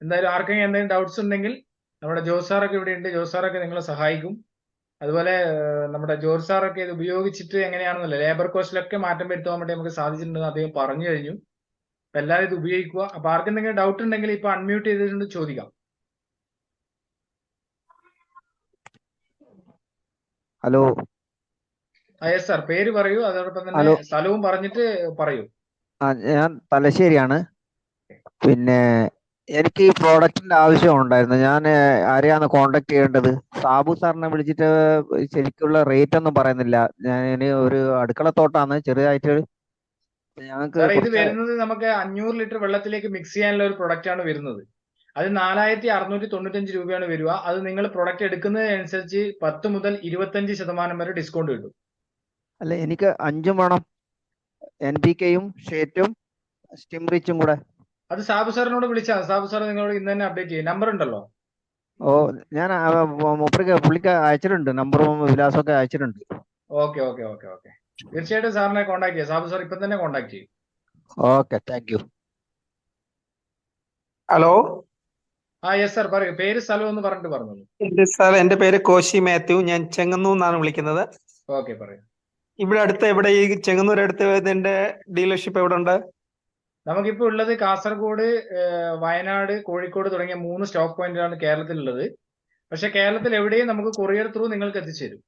എന്തായാലും ആർക്കെങ്കിലും എന്തെങ്കിലും ഡൗട്ട്സ് ഉണ്ടെങ്കിൽ നമ്മുടെ ജോസ് സാറൊക്കെ ഇവിടെ ഉണ്ട്. ജോസ് സാറൊക്കെ നിങ്ങളെ സഹായിക്കും. അതുപോലെ നമ്മുടെ ജോർജ് സാറൊക്കെ ഇത് ഉപയോഗിച്ചിട്ട് എങ്ങനെയാണെന്നല്ല, ലേബർ കോസ്റ്റിലൊക്കെ മാറ്റം വരുത്താൻ വേണ്ടി നമുക്ക് സാധിച്ചിട്ടുണ്ടെന്ന് അദ്ദേഹം പറഞ്ഞു കഴിഞ്ഞു. അപ്പൊ എല്ലാവരും ഇത് ഉപയോഗിക്കുക. അപ്പൊ ആർക്കെന്തെങ്കിലും ഡൗട്ട് ഉണ്ടെങ്കിൽ ഇപ്പൊ അൺമ്യൂട്ട് ചെയ്തിട്ടുണ്ട് ചോദിക്കാം. ഹലോ. യെസ് സാർ, പേര് പറയൂ, അതോടൊപ്പം തന്നെ സ്ഥലവും പറഞ്ഞിട്ട് പറയൂ. ഞാൻ തലശ്ശേരിയാണ്. പിന്നെ എനിക്ക് ഈ പ്രോഡക്റ്റിന്റെ ആവശ്യം ഉണ്ടായിരുന്നു. ഞാൻ ആരെയാണ് കോണ്ടാക്ട് ചെയ്യേണ്ടത്? സാബു സാറിനെ വിളിച്ചിട്ട് ശരിക്കുള്ള റേറ്റ് ഒന്നും പറയുന്നില്ല. ഞാൻ ഒരു അടുക്കളത്തോട്ടാണ് ചെറുതായിട്ട്. ഞങ്ങൾക്ക് ഇത് വരുന്നത് നമുക്ക് 500 ലിറ്റർ വെള്ളത്തിലേക്ക് മിക്സ് ചെയ്യാനുള്ള ഒരു പ്രൊഡക്റ്റ് ആണ് വരുന്നത്. അത് 4,695 രൂപയാണ് വരിക. അത് നിങ്ങൾ പ്രൊഡക്റ്റ് എടുക്കുന്നതിനനുസരിച്ച് 10 മുതൽ 25% വരെ ഡിസ്കൗണ്ട് കിട്ടും. അല്ല, എനിക്ക് 5 വേണം. NPKയും ഷേറ്റും സ്റ്റിംറിച്ചും കൂടെ. അത് സാബു സാറിനോട് വിളിച്ചാൽ സാബു സാർ നിങ്ങളോട് ഇന്ന് തന്നെ അപ്ഡേറ്റ് ചെയ്യും. നമ്പർ ഉണ്ടല്ലോ. ഞാൻ പുള്ളിക്ക് അയച്ചിട്ടുണ്ട്, നമ്പറും വിലാസവും ഒക്കെ അയച്ചിട്ടുണ്ട്. ഓക്കെ. തീർച്ചയായിട്ടും സാറിനെ കോൺടാക്ട് ചെയ്യാം. സാബു സാർ ഇപ്പൊ തന്നെ കോൺടാക്ട് ചെയ്യും. Okay, thank U. Hello. Yes sir, പറയൂ. പേര് സ്ഥലം ഒന്ന് പറഞ്ഞിട്ട് പറഞ്ഞു. സാർ, എന്റെ പേര് കോശി മാത്യു. ഞാൻ ചെങ്ങന്നൂർ നിന്നാണ് വിളിക്കുന്നത്. ഓക്കെ, പറയൂ. ഇവിടെ അടുത്ത് എവിടെ, ഈ ചെങ്ങന്നൂർ അടുത്ത് ഇതിന്റെ ഡീലർഷിപ്പ് എവിടെ ഉണ്ട്? നമുക്കിപ്പോ ഉള്ളത് കാസർഗോഡ്, വയനാട്, കോഴിക്കോട് തുടങ്ങിയ 3 സ്റ്റോക്ക് പോയിന്റിലാണ് കേരളത്തിലുള്ളത്. പക്ഷെ കേരളത്തിൽ എവിടെയും നമുക്ക് കൊറിയർ ത്രൂ നിങ്ങൾക്ക് എത്തിച്ചേരും.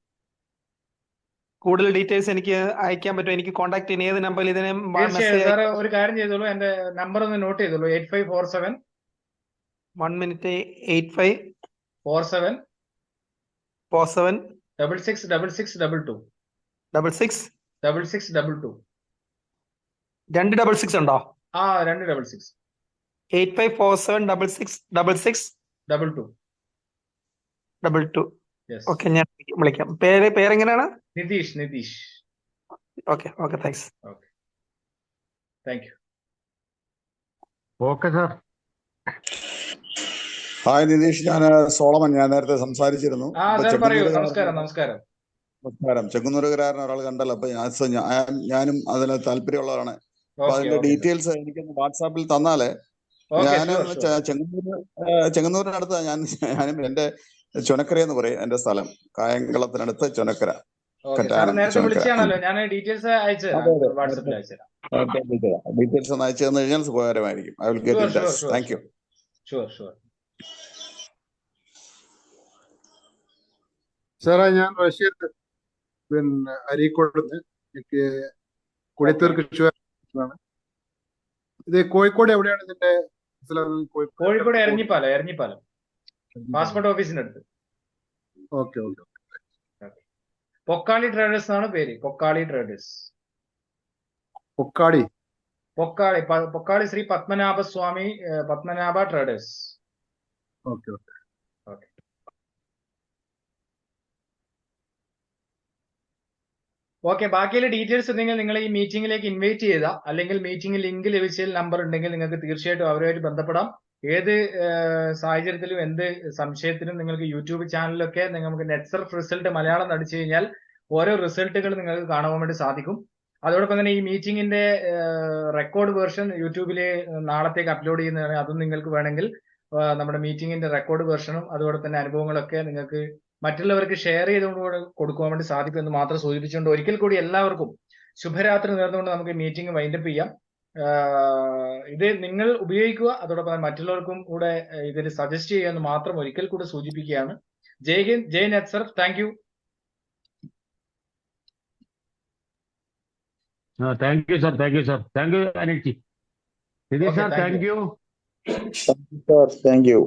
കൂടുതൽ ഡീറ്റെയിൽസ് എനിക്ക് അയക്കാൻ പറ്റും? എനിക്ക് കോൺടാക്ട് ചെയ്യുന്ന ഏത് നമ്പറിൽ ഇതിനെ? തീർച്ചയായും സാർ, ഒരു കാര്യം ചെയ്തോളൂ, എന്റെ നമ്പർ ഒന്ന് നോട്ട് ചെയ്തോളൂ. 8547 1 മിനിറ്റ് 8547 666622 66 6622. 2 66 ഉണ്ടോ? 2 66 8547 66 22. ഓക്കെ, ഞാൻ വിളിക്കാം. പേരെങ്ങനെയാണ്? Nitish. Okay, thanks. Okay, thank you. Okay sir. Hi Nitish, ഞാൻ സോളമൻ. ഞാൻ നേരത്തെ സംസാരിച്ചിരുന്നു. നമസ്കാരം. ചെങ്ങന്നൂരുകാരൻ ഒരാൾ കണ്ടല്ലോ. അപ്പൊ ഞാനും അതിന് താല്പര്യമുള്ളവരാണ്. അപ്പൊ അതിന്റെ ഡീറ്റെയിൽസ് എനിക്കൊന്ന് വാട്സാപ്പിൽ തന്നാലേ. ഞാൻ ചെങ്ങന്നൂരിനടുത്ത് ഞാനും എന്റെ ചുനക്കര എന്ന് പറയും എന്റെ സ്ഥലം. കായംകുളത്തിനടുത്ത് ചുനക്കര. ഡീറ്റെയിൽസ് ഒന്ന് അയച്ചു തന്നു കഴിഞ്ഞാൽ ഉപകാരമായിരിക്കും. I will get in touch. Thank you. സാറേ, ഞാൻ റഷ്യത്ത് അരീക്കോട് എനിക്ക് കുടിത്തൂർ കൃഷിയാണ്. ഇത് കോഴിക്കോട് എവിടെയാണ് ഇതിന്റെ? കോഴിക്കോട് എരഞ്ഞിപ്പാലം പാസ്പോർട്ട് ഓഫീസിന്റെ അടുത്ത്. Okay okay. പൊക്കാളി ട്രേഡേഴ്സ് എന്നാണ് പേര്. Pokkali traders. Pokkadi. Pokkali Shri Padmanabhaswamy Padmanabha traders. Okay okay. Okay. Okay, ബാക്കിയുള്ള ഡീറ്റെയിൽസ് ഉണ്ടെങ്കിൽ നിങ്ങൾ ഈ മീറ്റിംഗിലേക്ക് ഇൻവൈറ്റ് ചെയ്ത, അല്ലെങ്കിൽ മീറ്റിംഗ് ലിങ്ക് ലഭിച്ചതിൽ നമ്പർ ഉണ്ടെങ്കിൽ നിങ്ങൾക്ക് തീർച്ചയായിട്ടും അവരുമായിട്ട് ബന്ധപ്പെടാം. ഏത് സാഹചര്യത്തിലും എന്ത് സംശയത്തിനും നിങ്ങൾക്ക് യൂട്യൂബ് ചാനലിലൊക്കെ നിങ്ങൾക്ക് നെറ്റ്സർഫ് റിസൾട്ട് മലയാളം അടിച്ചു കഴിഞ്ഞാൽ ഓരോ റിസൾട്ടുകൾ നിങ്ങൾക്ക് കാണുവാൻ വേണ്ടി സാധിക്കും. അതോടൊപ്പം തന്നെ ഈ മീറ്റിംഗിന്റെ റെക്കോർഡ് വേർഷൻ യൂട്യൂബിൽ നാളത്തേക്ക് അപ്ലോഡ് ചെയ്യുന്നതാണ്. അതും നിങ്ങൾക്ക് വേണമെങ്കിൽ നമ്മുടെ മീറ്റിംഗിന്റെ റെക്കോർഡ് വേർഷനും അതുപോലെ തന്നെ അനുഭവങ്ങളൊക്കെ നിങ്ങൾക്ക് മറ്റുള്ളവർക്ക് ഷെയർ ചെയ്തുകൊണ്ട് കൊടുക്കുവാൻ വേണ്ടി സാധിക്കും എന്ന് മാത്രം സൂചിപ്പിച്ചുകൊണ്ട് ഒരിക്കൽ കൂടി എല്ലാവർക്കും ശുഭരാത്രി നേർന്നുകൊണ്ട് നമുക്ക് മീറ്റിംഗ് വൈൻഡപ്പ് ചെയ്യാം. ഇത് നിങ്ങൾ ഉപയോഗിക്കുക, അതോടൊപ്പം മറ്റുള്ളവർക്കും കൂടെ ഇതിൽ സജസ്റ്റ് ചെയ്യുക എന്ന് മാത്രം ഒരിക്കൽ കൂടെ സൂചിപ്പിക്കുകയാണ്. Jai Hind, Jai Netsurf. Thank you. Thank you, sir. Thank you, sir. Thank you, Anil ji. Sir, Okay, thank thank you. Sir, thank you.